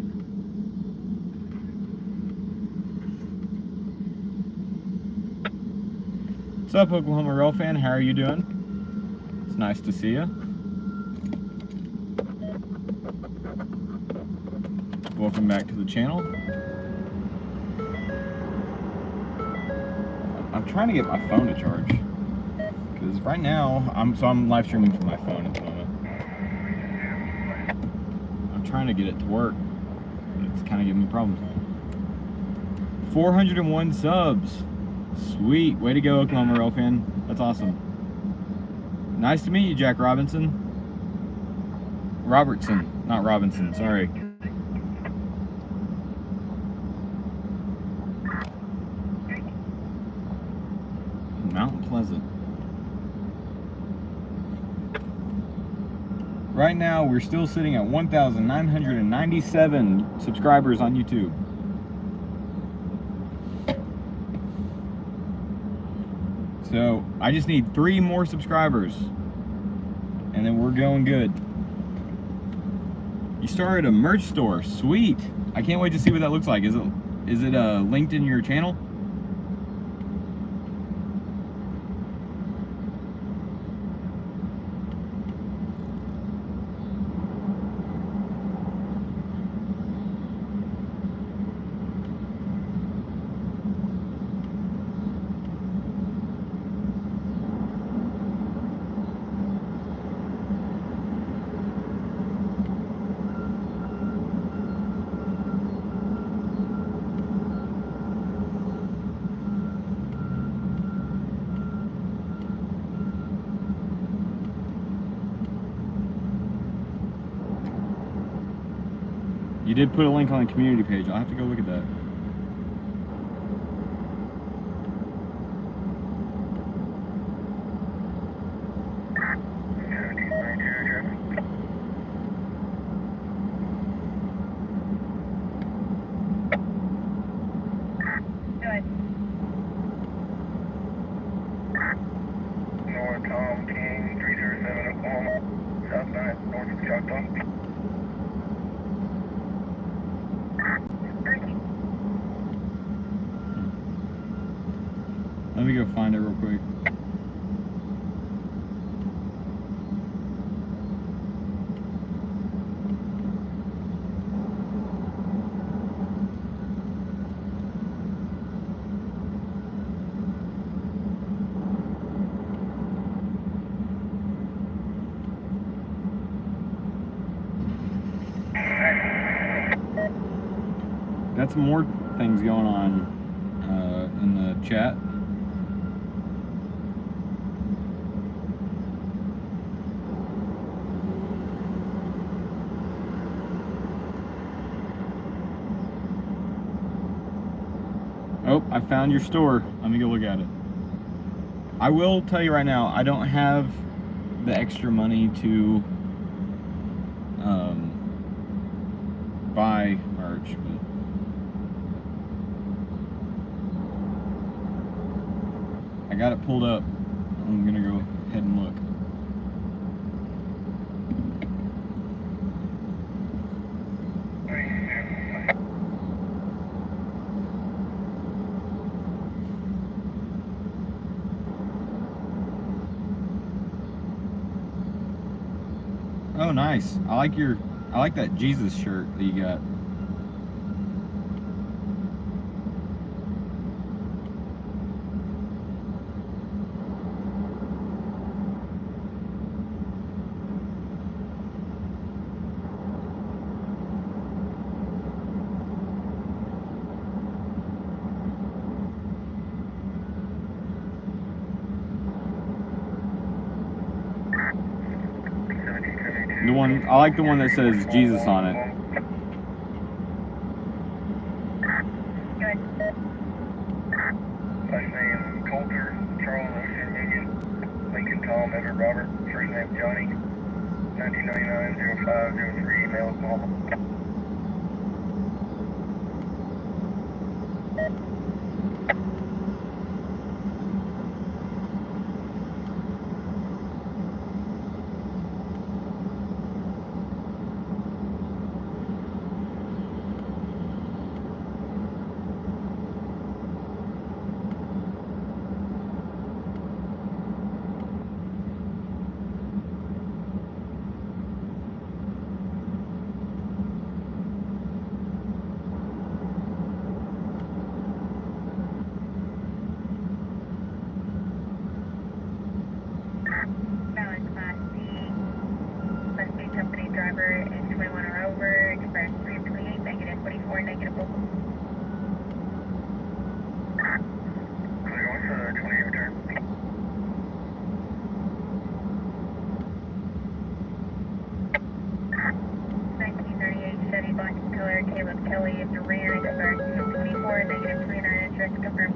S1: What's up, Oklahoma Railfan? How are you doing? It's nice to see you. Welcome back to the channel. I'm trying to get my phone to charge, because right now I'm live streaming from my phone at the moment. I'm trying to get it to work. It's kind of giving me problems. 401 subs. Sweet. Way to go, Oklahoma Railfan. That's awesome. Nice to meet you, Jack Robinson. Robertson, not Robinson, sorry. Mount Pleasant. Right now, we're still sitting at 1,997 subscribers on YouTube. So, I just need 3 more subscribers, and then we're going good. You started a merch store, sweet. I can't wait to see what that looks like. Is it linked in your channel? You did put a link on the community page. I'll have to go look at that.
S3: Good.
S2: North Tom King, 307 Oklahoma, southbound, north of Choctaw.
S1: Let me go find it real quick. Got some more things going on in the chat. Oh, I found your store. Let me go look at it. I will tell you right now, I don't have the extra money to buy merch, but I got it pulled up. I'm gonna go ahead and look. Oh, nice. I like that Jesus shirt that you got. I like the one that says Jesus on it.
S3: Good.
S2: Last name Coulter, Charles Ocean Union, Lincoln Tom, Everett Robert, first name Johnny, 1999-0503, email Oklahoma.
S3: Valid Class C. Class B company driver is 21 or over. Express 328, negative 44, negative 4.
S2: Clear on for 28 return.
S3: Chevy black in color, Caleb Kelly of Durant, expired 224, negative 29, insurance confirmed.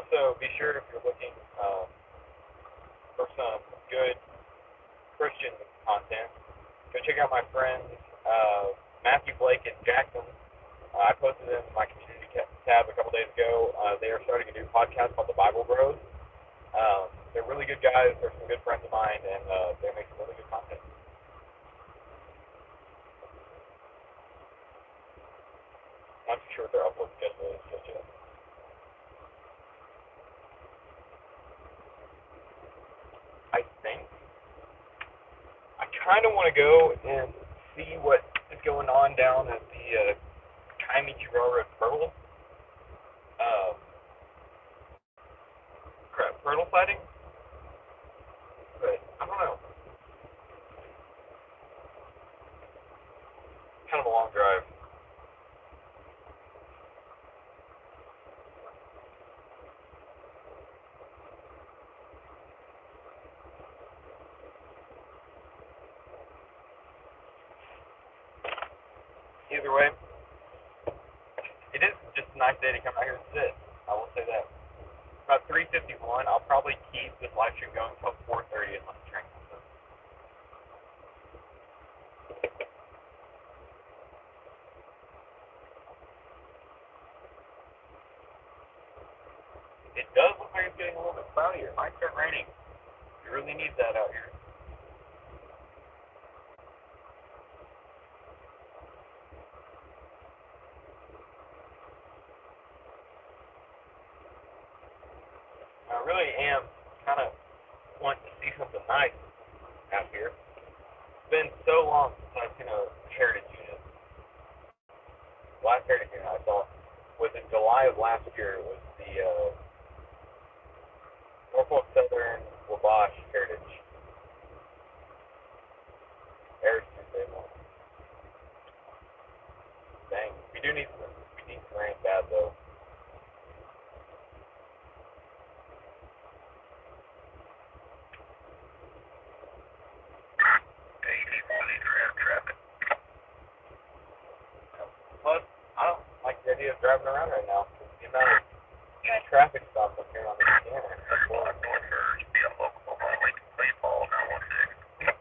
S1: Also, be sure if you're looking for some good Christian content, go check out my friends Matthew Blake and Jackson. I posted them in my community tab a couple days ago. They are starting a new podcast called The Bible Bros. They're really good guys. They're some good friends of mine, and they make some really good content. I'm not too sure what their upload schedule is just yet. I think I kind of want to go and see what is going on down at the Kaimichi Railroad Pearl. Pearl sighting, but I don't know. Kind of a long drive. Either way, it is just a nice day to come out here and sit. I will say that. About 3:51, I'll probably keep this live stream going until 4:30 unless the train comes in. It does look like it's getting a little bit cloudier. It might start raining. You really need that out here. I really am kind of wanting to see something nice out here. It's been so long since I've seen a heritage unit. The last heritage unit I saw was in July of last year. It was the Norfolk Southern Wabash Heritage. Dang, we need some rain bad though. Plus, I don't like the idea of driving around right now. The amount of traffic stops up here on the scanner.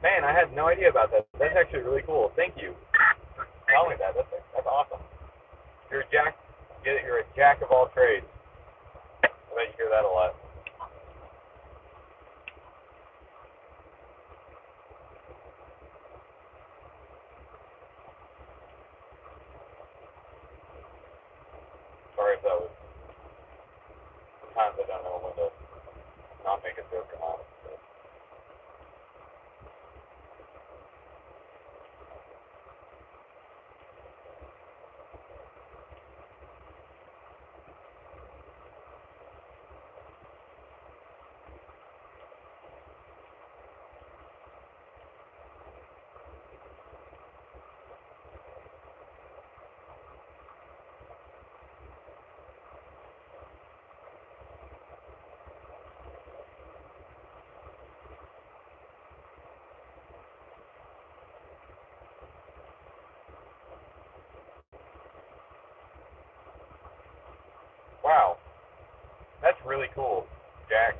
S1: Man, I had no idea about that. That's actually really cool. Thank you for telling me that. That's awesome. You're a jack of all trades. I bet you hear that a lot. Sorry if that was. Sometimes I don't know when to not make a joke or not. Wow, that's really cool, Jack.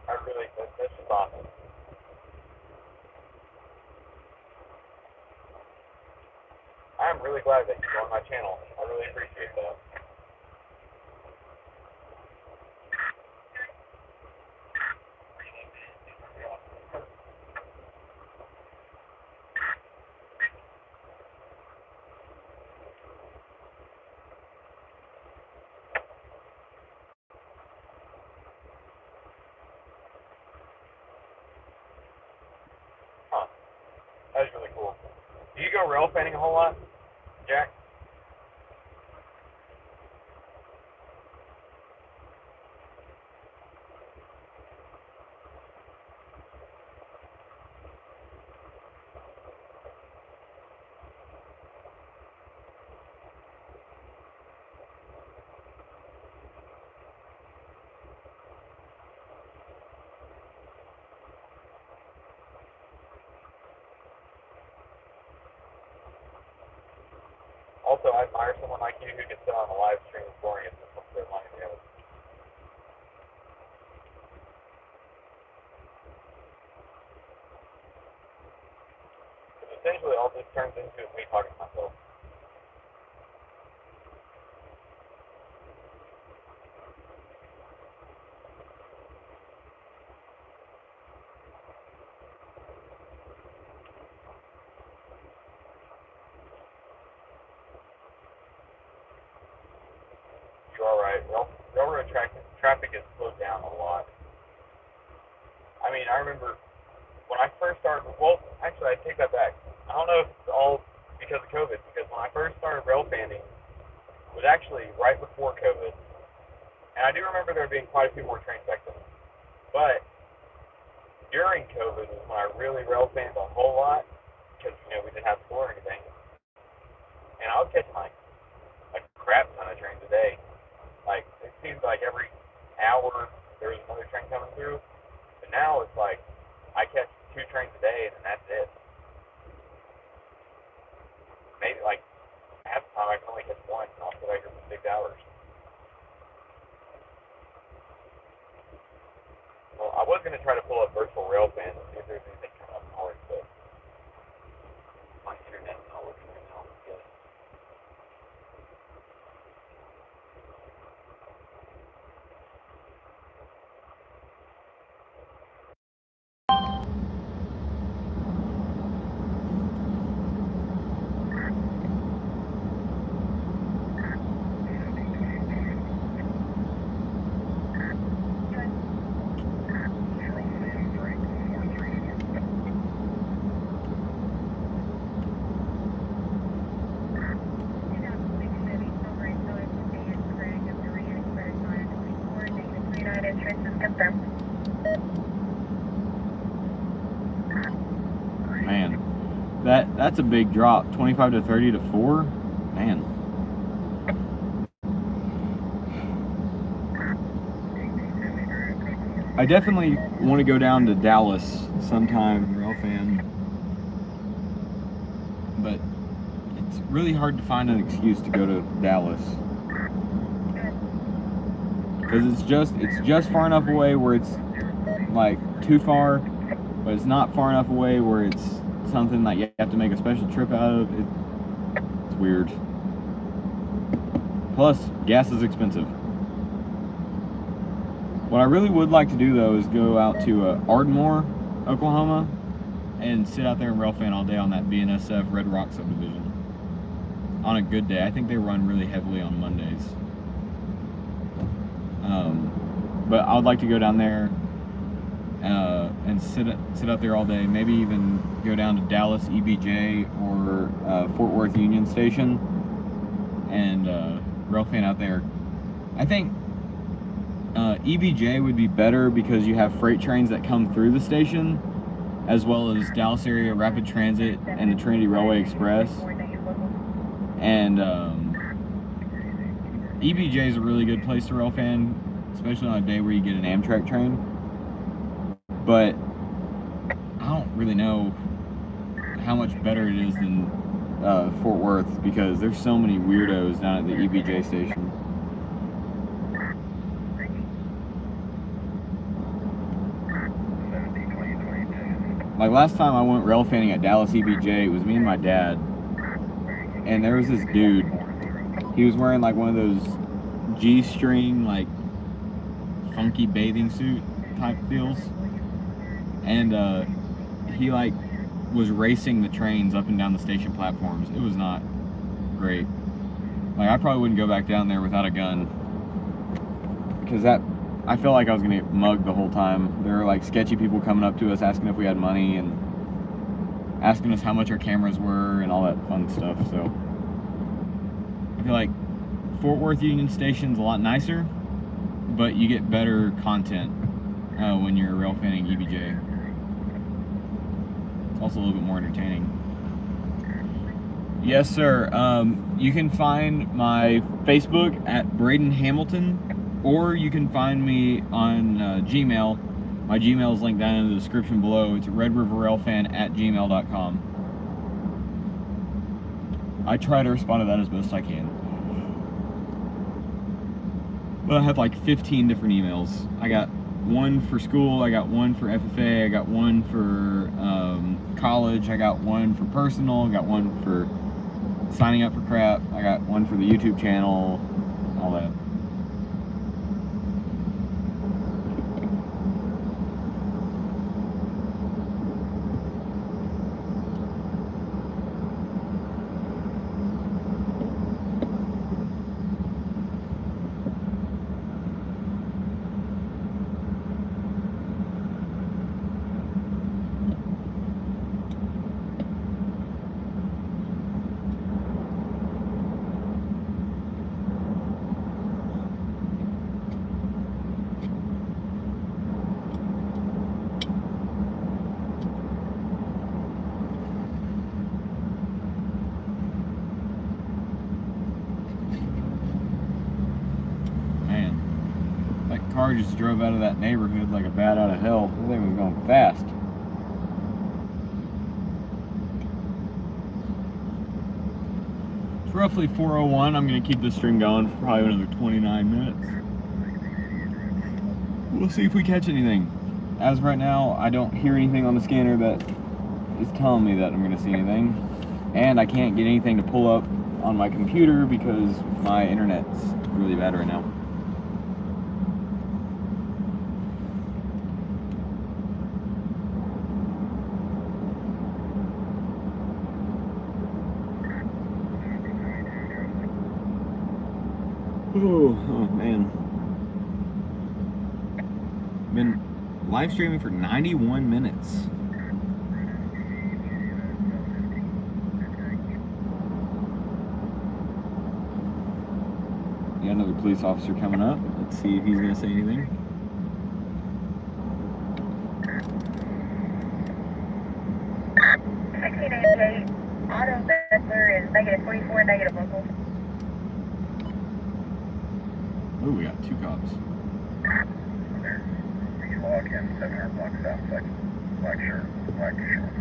S1: That's just awesome. I'm really glad that you joined my channel. I really appreciate that. Huh, that is really cool. Do you go railfanning a whole lot, Jack? Also, I admire someone like you who can sit on a live stream boring as this one for money. essentially all this turns into is me talking to myself. You're alright. Railroad traffic has slowed down a lot. I mean, I remember when I first started, well, actually, I take that back. I don't know if it's all because of COVID, because when I first started railfanning, it was actually right before COVID. And I do remember there being quite a few more trains back then. But during COVID was when I really railfanned a whole lot, because, you know, we didn't have school or anything. And I was catching, like, a crap ton of trains a day. Like, it seems like every hour there was another train coming through. But now it's like, I catch 2 trains a day, and then that's it. Maybe, like, half the time I can only catch 1, and I'll sit out here for 6 hours. Well, I was going to try to pull up virtual railfan and see if there's anything coming up north, but my internet's not working right now. Yes. Man, that's a big drop. 25 to 30 to 4. Man. I definitely want to go down to Dallas sometime, Railfan. But it's really hard to find an excuse to go to Dallas. Because it's just far enough away where it's like too far, but it's not far enough away where it's something that you have to make a special trip out of. It's weird. Plus, gas is expensive. What I really would like to do though is go out to Ardmore, Oklahoma, and sit out there and railfan all day on that BNSF Red Rock subdivision. On a good day. I think they run really heavily on Mondays. But I would like to go down there and sit out there all day. Maybe even go down to Dallas EBJ or Fort Worth Union Station and railfan out there. I think EBJ would be better because you have freight trains that come through the station, as well as Dallas area Rapid Transit and the Trinity Railway Express. And EBJ is a really good place to railfan, especially on a day where you get an Amtrak train. But I don't really know how much better it is than Fort Worth, because there's so many weirdos down at the EBJ station. Like last time I went railfanning at Dallas EBJ, it was me and my dad, and there was this dude. He was wearing like one of those G-string, like funky bathing suit type deals, and he like was racing the trains up and down the station platforms. It was not great. Like I probably wouldn't go back down there without a gun, because I felt like I was gonna get mugged the whole time. There were like sketchy people coming up to us asking if we had money and asking us how much our cameras were and all that fun stuff. So I feel like Fort Worth Union Station's a lot nicer, but you get better content when you're railfanning EBJ. It's also a little bit more entertaining. Yes, sir. You can find my Facebook at Braden Hamilton, or you can find me on Gmail. My Gmail is linked down in the description below. It's redriverrailfan@gmail.com. I try to respond to that as best I can. But I have like 15 different emails. I got one for school, I got one for FFA, I got one for college, I got one for personal, I got one for signing up for crap, I got one for the YouTube channel, all that. Car just drove out of that neighborhood like a bat out of hell. That thing was going fast. It's roughly 4:01. I'm going to keep this stream going for probably another 29 minutes. We'll see if we catch anything. As of right now, I don't hear anything on the scanner that is telling me that I'm going to see anything. And I can't get anything to pull up on my computer because my internet's really bad right now. Oh man. Been live streaming for 91 minutes. Got another police officer coming up. Let's see if he's gonna say anything.
S3: Auto Bessler is -44, negative local.
S1: Oh, we got two cops.
S2: He's log in 700 blocks south, black shirt, black shirt.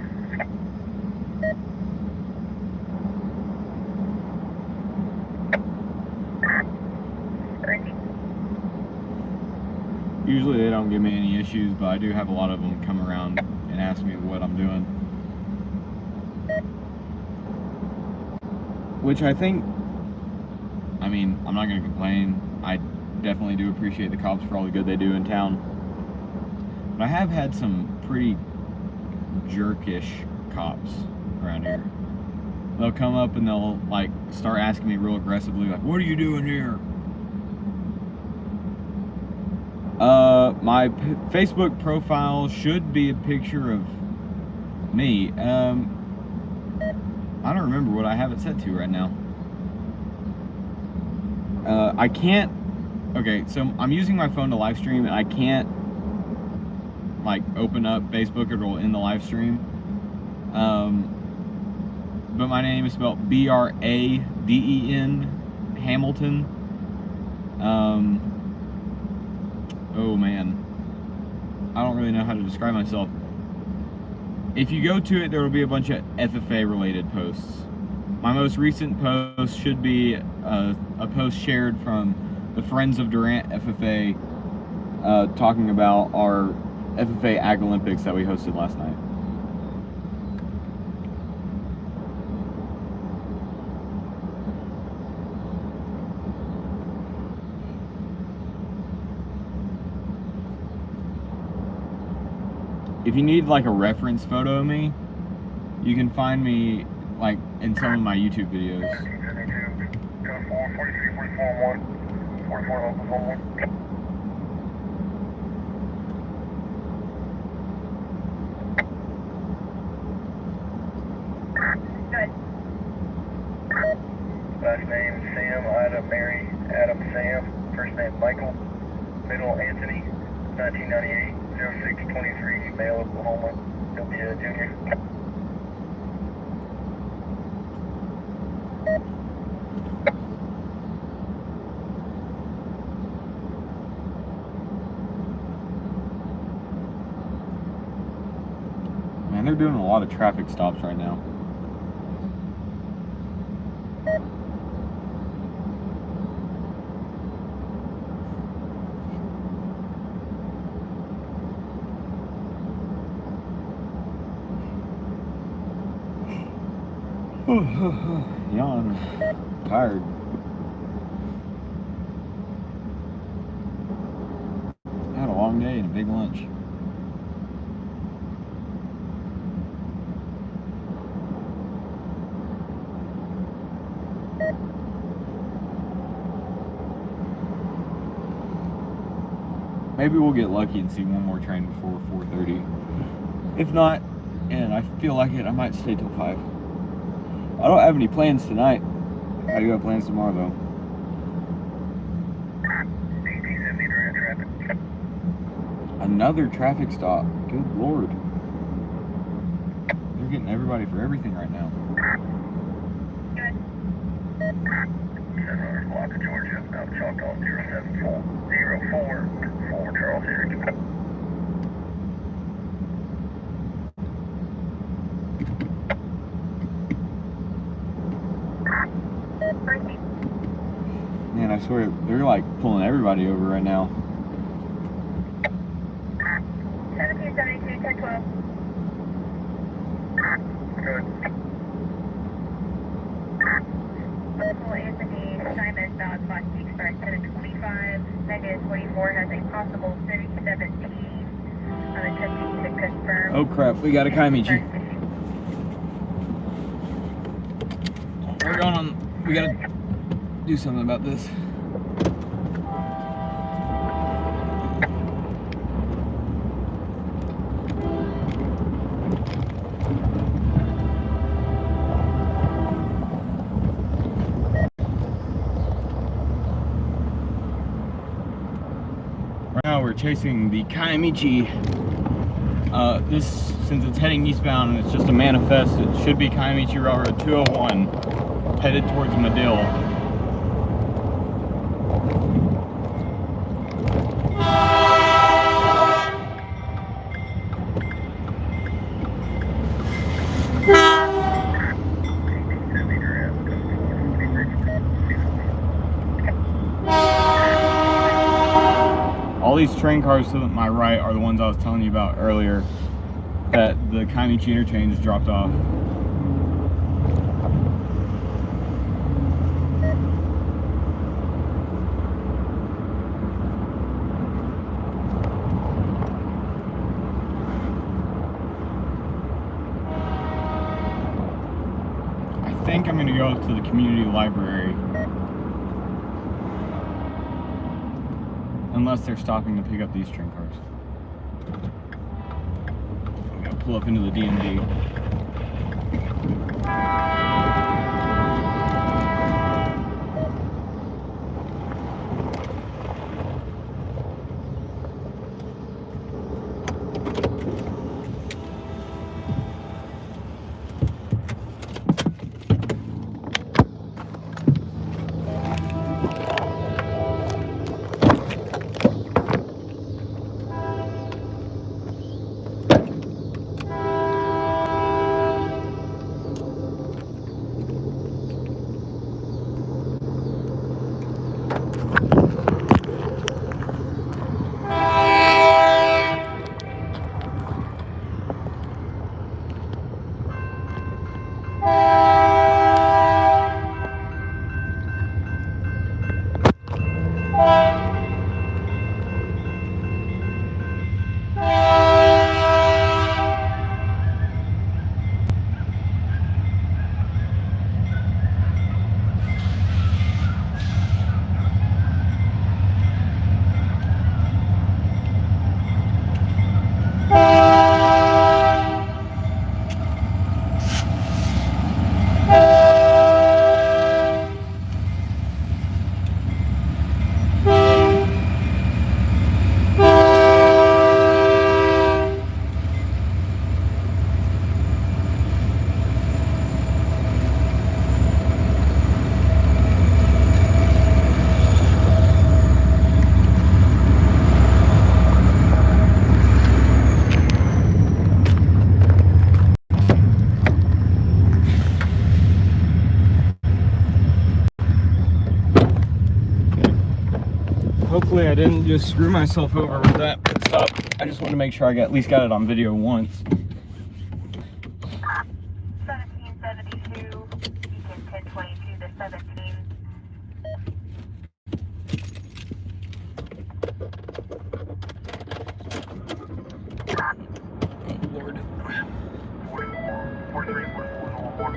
S1: Usually they don't give me any issues, but I do have a lot of them come around and ask me what I'm doing. Which I think, I mean, I'm not going to complain. I definitely do appreciate the cops for all the good they do in town. But I have had some pretty jerkish cops around here. They'll come up and they'll like start asking me real aggressively, like, what are you doing here? My Facebook profile should be a picture of me. I don't remember what I have it set to right now. I can't, okay, so I'm using my phone to live stream and I can't like open up Facebook, it'll end the live stream. But my name is spelled B-R-A-D-E-N, Hamilton. Oh man, I don't really know how to describe myself. If you go to it, there will be a bunch of FFA related posts. My most recent post should be a post shared from the Friends of Durant FFA talking about our FFA Ag Olympics that we hosted last night. If you need like a reference photo of me, you can find me like in some of my YouTube videos.
S2: Code 4, 43, 44, 1, 44 local 1.
S3: Good.
S2: Last name Sam, Ida, Mary, Adam, Sam. First name Michael. Middle Anthony. 1998, 0623, male, Oklahoma. He'll be a junior.
S1: Man, they're doing a lot of traffic stops right now. Yawn. Tired. I had a long day and a big lunch. Maybe we'll get lucky and see one more train before 4:30. If not, and I feel like it, I might stay till 5. I don't have any plans tonight. I do have plans tomorrow though.
S2: 1870 direct traffic.
S1: Another traffic stop. Good Lord. They're getting everybody for everything right now.
S3: Good.
S2: 700 block of Georgia, now Choctaw 07404 for Charles Eric.
S1: Man, I swear, they're like pulling everybody over right now.
S3: 1772, 1012.
S2: Good.
S3: Local Anthony Simon, South Boston Express 725, negative 44 has a possible 3017. I'm attempting to confirm.
S1: Oh crap, we got a Kaimichi. We're going on, we gotta do something about this. Right now we're chasing the Kaimichi. This, since it's heading eastbound and it's just a manifest, it should be Kaimichi Railroad 201, headed towards Medill. All these train cars to my right are the ones I was telling you about earlier that the Kaimichi interchange dropped off. I think I'm going to go to the community library. Unless they're stopping to pick up these train cars. I'm gonna pull up into the D&D. Hopefully I didn't just screw myself over with that pit stop. I just wanted to make sure I at least got it on video once.
S3: 1772,
S2: Last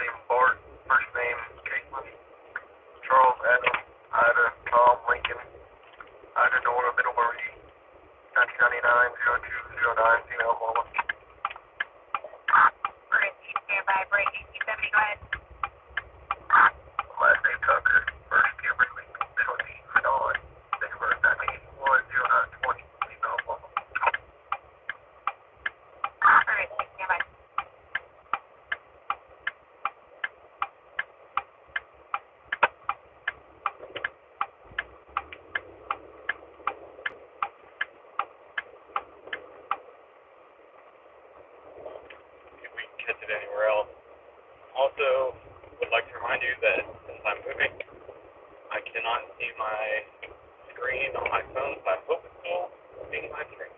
S2: name Bart, first name Caitlin, Charles Adam, Ida, Tom Lincoln, Ida Nora, Middle Marie, 1999-0209, female Mama.
S3: Standby, break, 70, go ahead.
S2: Last name Tucker, first Kimberly, middle name Sean, date of birth 1981-0920, female Mama.
S3: Alright, standby.
S1: If we can catch it anywhere else. Also, would like to remind you that since I'm moving, I cannot see my screen on my phone, so I hope it's still being my screen.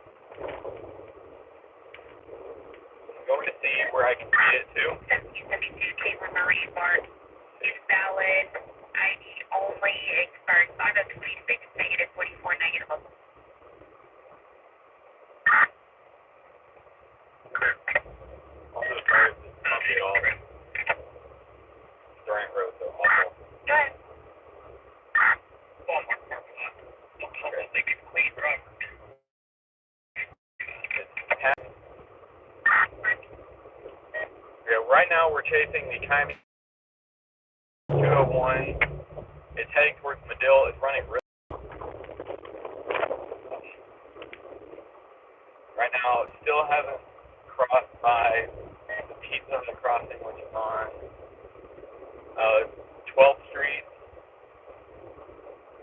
S1: I'm going to see where I can see it to.
S3: 1772 Caitlin Marie Bart is valid. ID only expires 5/26, -44, -.
S1: Also, sorry if this is not at all. Durant Road, so awful.
S3: Go ahead.
S1: Yeah, right now we're chasing the Kaimi 201. It's heading towards Medill. It's running really. Right now, it still hasn't crossed by the pizza on the crossing, which is on 12th Street.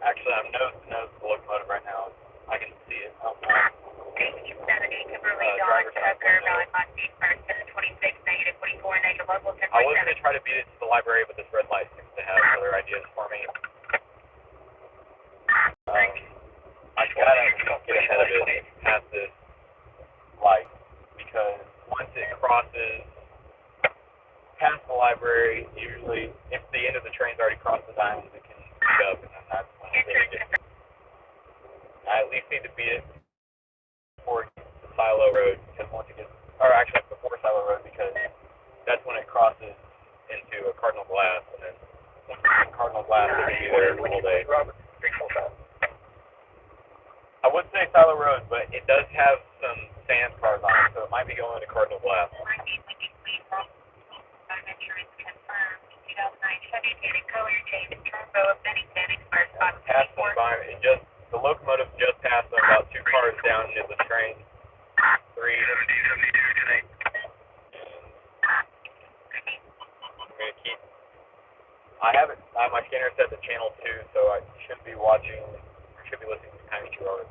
S1: Actually, I'm nose to nose with the locomotive right now. I can see it outside.
S3: 1870 Kimberly Dawn Tucker, valid last name first 726, -44, -local 10.7.
S1: I was going to try to beat it to the library, but this red light seems to have other ideas for me. I gotta get ahead of it past this light, because once it crosses past the library, usually if the end of the train's already crossed the diamonds, it can speed up, and then that's when it really gets. I at least need to beat it before the Silo Road, because once it gets, or actually before Silo Road, because that's when it crosses into a Cardinal Glass, and then once it's in Cardinal Glass, it can be there all day. I would say Silo Road, but it does have some sand cars on it, so it might be going to Cardinal Glass.
S3: Insurance confirmed. 2009 Chevy Cannon color change turbo of Bennington expires 5/24.
S1: Passing by, it just, the locomotive just passed them about 2 cars down into the train. 372 tonight. I'm going to keep, I have it, my scanner set to channel 2, so I should be watching, or should be listening to Kaimi 2 hours.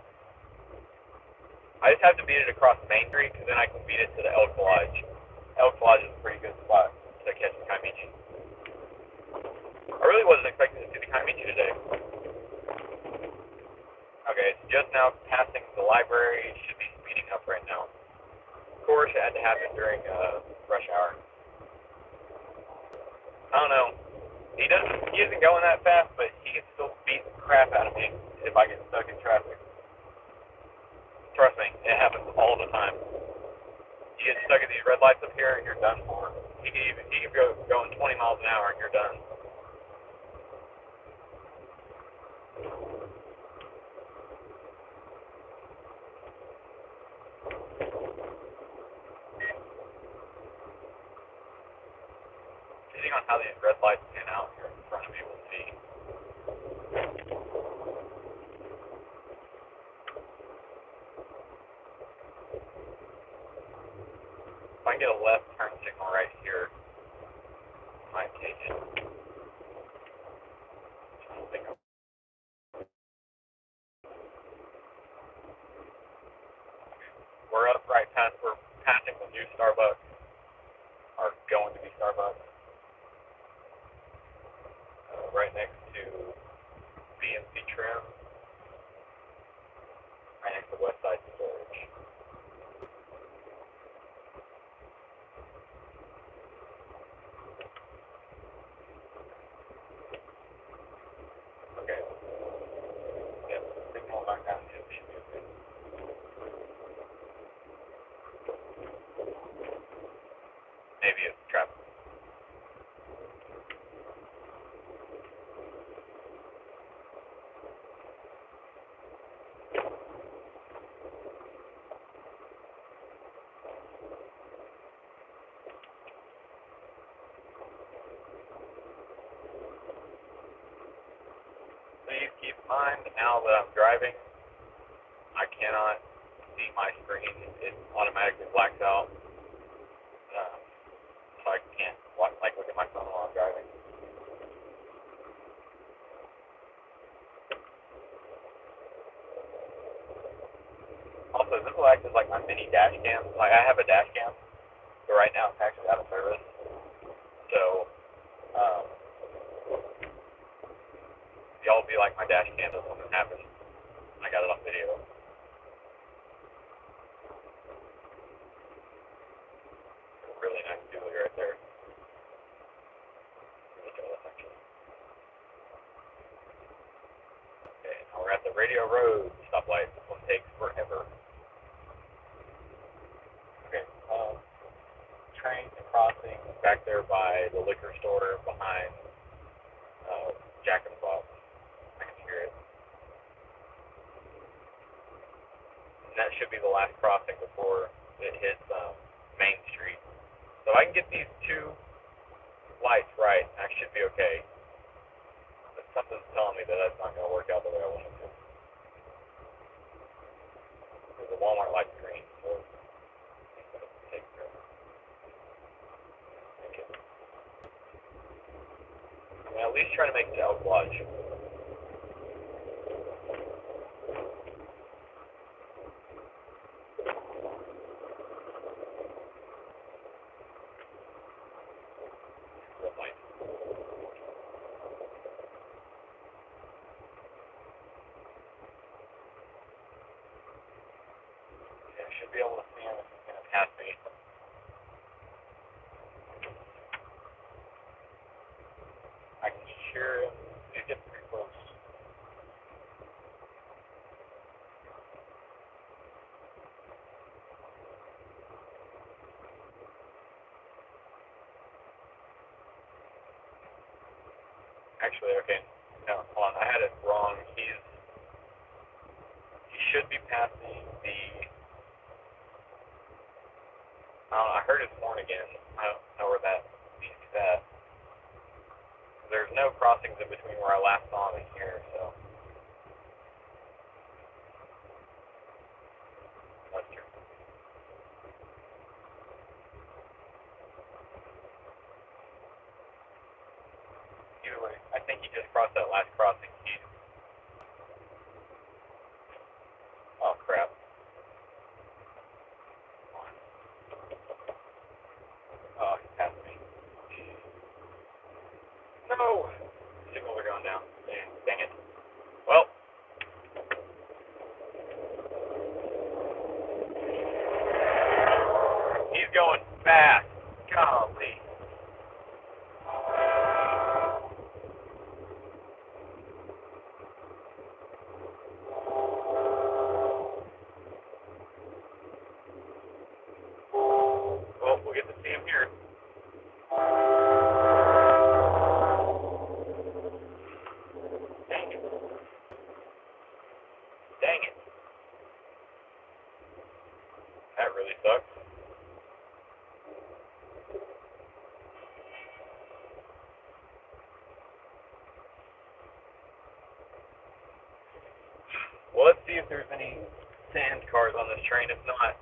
S1: I just have to beat it across Main Street, because then I can beat it to the El Collage. El Collage is a pretty good spot to catch the Kaimichi. I really wasn't expecting to see the Kaimichi today. Okay, it's just now passing the library. It should be speeding up right now. Of course, it had to happen during rush hour. I don't know. He isn't going that fast, but he can still beat the crap out of me if I get stuck in traffic. Trust me, it happens all the time. You get stuck at these red lights up here, and you're done for. He can go going 20 miles an hour, and you're done. Depending on how these red lights pan out here in front of me, we'll see. If I can get a left turn signal right here, I might take it. I don't think we're up right past, we're passing the new Starbucks, or going to be Starbucks, right next to BMC Trim, right next to West Side Storage. Mine, now that I'm driving, I cannot see my screen. It automatically blacks out. So I can't look at my phone while I'm driving. Also, this will act as like my mini dash cam. Like, I have a dash cam, but right now it's actually out of service. So, y'all will be like, my dash cam doesn't want to happen. I got it on video. Really nice dually right there. Really jealous, actually. Okay, now we're at the Radio Road stoplight. This one takes forever. Okay, train crossing back there by the liquor store behind Jack in the Box. I can hear it. And that should be the last crossing before it hits Main Street. So I can get these two lights right, I should be okay. But something's telling me that that's not going to work out the way I want it to. Because the Walmart light's green, so it's going to take forever. Okay. I mean, at least try to make it to Elk Lodge. Should be able to see him if he's going to pass me. I can hear him. He's getting pretty close. Actually, okay. No, hold on. I had it wrong. He should be passing the... I heard his horn again. I don't know where that means he's at. There's no crossings in between where I last saw him and here, so. That's true. Either way, I think he just crossed that last crossing. Oh, crap. Oh, he passed me. No! Signals are going down. Dang it. Well. He's going fast. Golly. Well, we'll get to see him here. Dang it. Dang it. That really sucks. Well, let's see if there's any sand cars on this train. If not,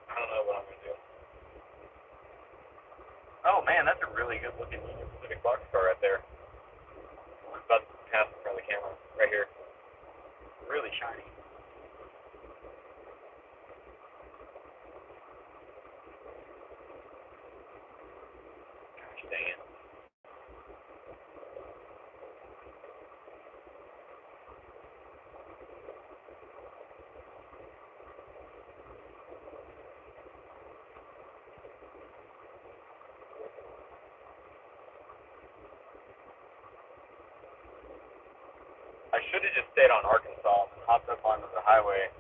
S1: I don't know what I'm going to do. Oh, man, that's a really good looking Union Pacific boxcar right there. I'm about to pass in front of the camera. Right here. Really shiny. Gosh dang it. I should have just stayed on Arkansas and hopped up onto the highway.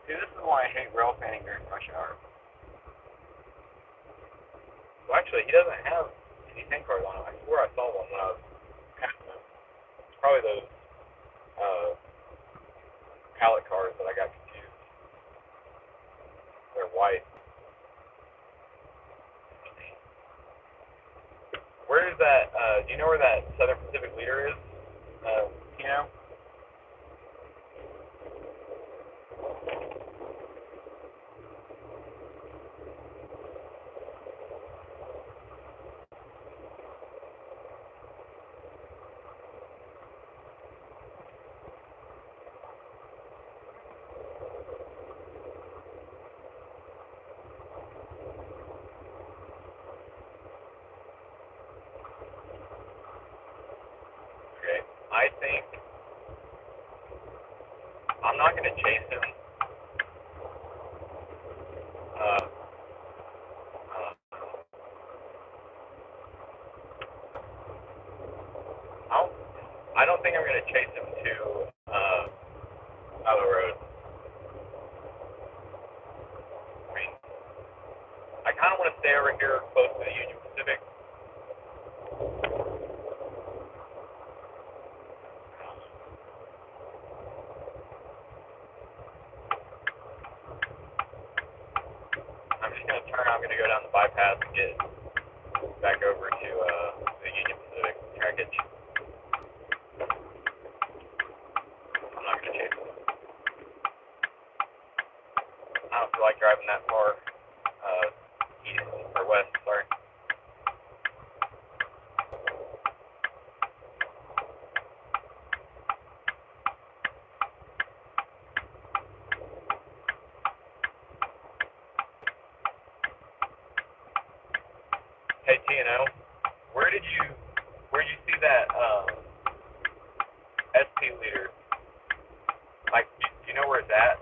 S1: See, this is why I hate railfanning during rush hour. Well, actually, he doesn't have see 10 cars on them. I swear I saw one when I was passing them. It's probably those pallet cars that I got confused. They're white. Where is that, do you know where that Southern Pacific leader is? You know? Okay, I think I'm not going to chase him. I don't think I'm going to chase him to out of the road. I mean, I kind of want to stay over here close to the Union Pacific. I'm just going to turn. I'm going to go down the bypass and get back over to the Union Pacific trackage. I'm not going to chase him. I don't feel like driving that far east or west, sorry. Hey, TNO, where did you see that SP leader? Like, do you know where it's at?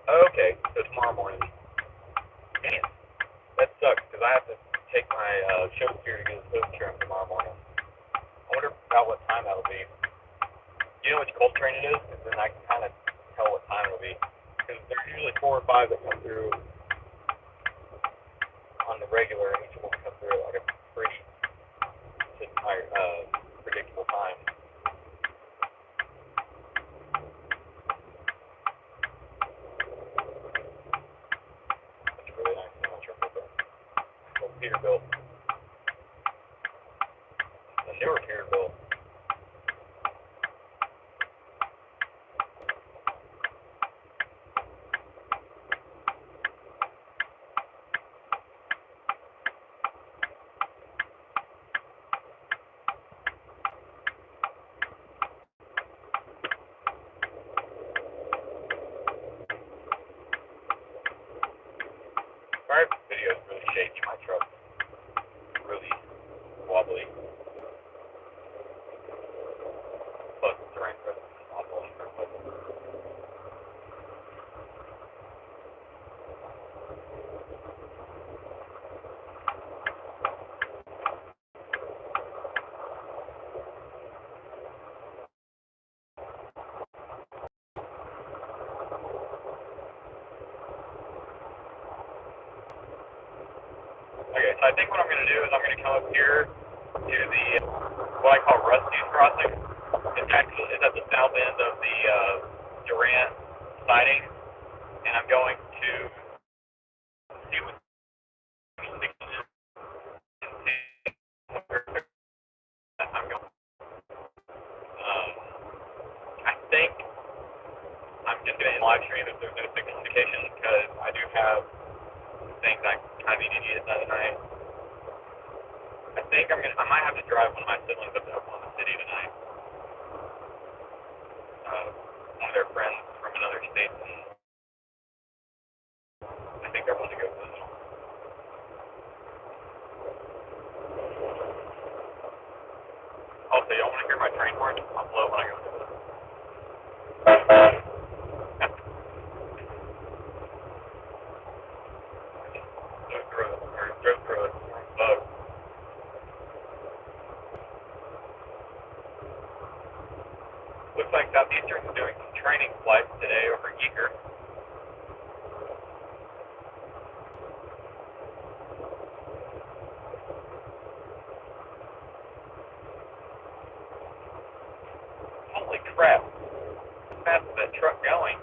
S1: Oh, okay, so tomorrow morning. Damn, that sucks, because I have to take my show steer to get his hoof trimmed tomorrow morning. I wonder about what time that'll be. You know which cold train it is? Because then I can kind of tell what time it'll be. Because there's usually 4 or 5 that come through on the regular, and each one comes through at like a pretty predictable time. That's a really nice sandwich right there. Old Peterbilt. The newer Peterbilt. Sorry if this video is really shaky. My truck's really wobbly. Plus, the terrain presence is awful in certain places. Okay, so I think what I'm going to do is I'm going to come up here to the, what I call Rusty's Crossing. It's at the south end of the Durant siding, and I'm going to see what I'm going. I think I'm just going to live stream if there's no signal indication, because I do have things I kind of need to get done tonight. I think I might have to drive one of my siblings up to Oklahoma City tonight. One of their friends from another state, and I think they're going to go visit them. Also, y'all want to hear my train horn? I'll blow when I go visit them. Drove through a bug. Looks like Southeastern is doing some training flights today over Eager.
S4: crap. How fast is that truck going?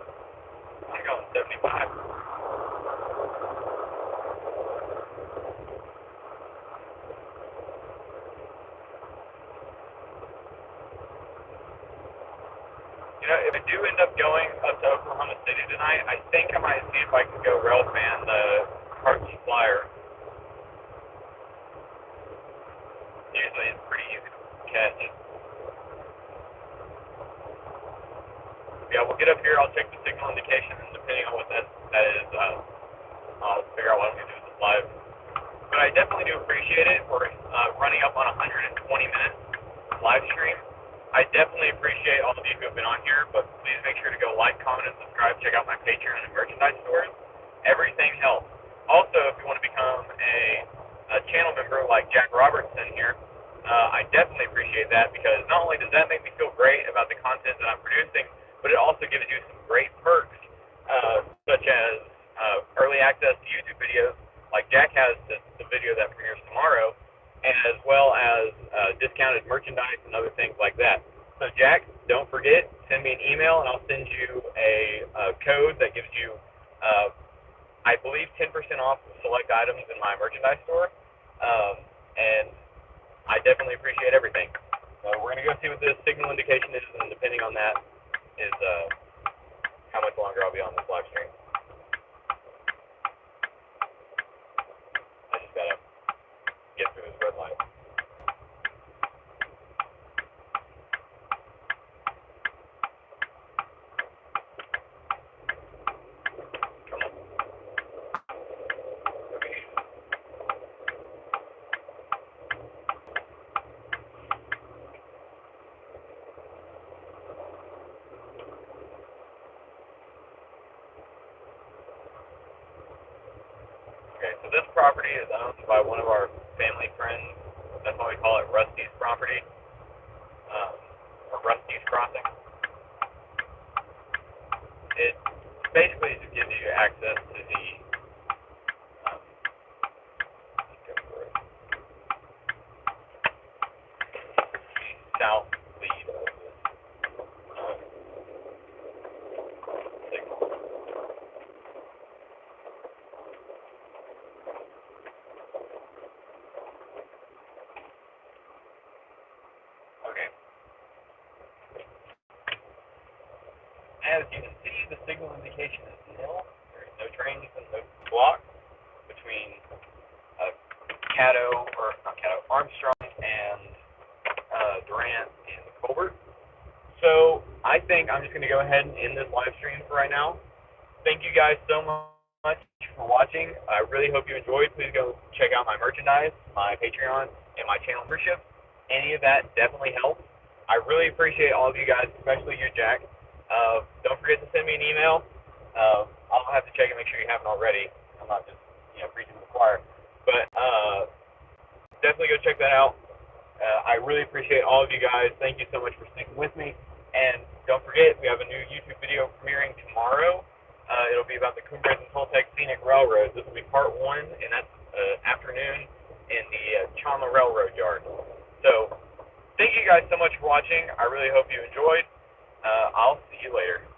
S4: I'm going 75. You know, if I do end up going up to Oklahoma City tonight, I think I might see if I can go Railfan, the Heartland Flyer. Usually it's pretty easy to catch. Yeah, we'll get up here, I'll check the signal indication, and depending on what that is, I'll figure out what I'm going to do with this live. But I definitely do appreciate it for running up on 120 minutes live stream. I definitely appreciate all of you who have been on here, but please make sure to go like, comment, and subscribe. Check out my Patreon and merchandise stores. Everything helps. Also, if you want to become a channel member like Jack Robertson here, I definitely appreciate that, because not only does that make me feel great about the content that I'm producing, but it also gives you some great perks, such as early access to YouTube videos, like Jack has the video that premieres tomorrow, and as well as discounted merchandise and other things like that. So Jack, don't forget, send me an email and I'll send you a code that gives you, I believe, 10% off of select items in my merchandise store. And I definitely appreciate everything. So we're going to go see what this signal indication is, and depending on that is how much longer I'll be on this live stream. I just got to get through this red light. Come on. Okay. Okay, so this property is owned by one of our family friends. That's why we call it Rusty's property, or Rusty's Crossing. It basically just gives you access to the, let's go for it, the south lead of this signal. Okay. As you can see, the signal indication is nil. There is no trains and no block between Armstrong and Durant and Colbert. So I think I'm just going to go ahead and end this live stream for right now. Thank you guys so much for watching. I really hope you enjoyed. Please go check out my merchandise, my Patreon, and my channel membership. Any of that definitely helps. I really appreciate all of you guys, especially you, Jack. Don't forget to send me an email. I'll have to check and make sure you haven't already. I'm not just, preaching to the choir. But definitely go check that out. I really appreciate all of you guys. Thank you so much for sticking with me. And don't forget, we have a new YouTube video premiering tomorrow. It'll be about the Cumbres and Toltec Scenic Railroad. This will be part 1, and that's afternoon in the Chandler Railroad Yard. So thank you guys so much for watching. I really hope you enjoyed. I'll see you later.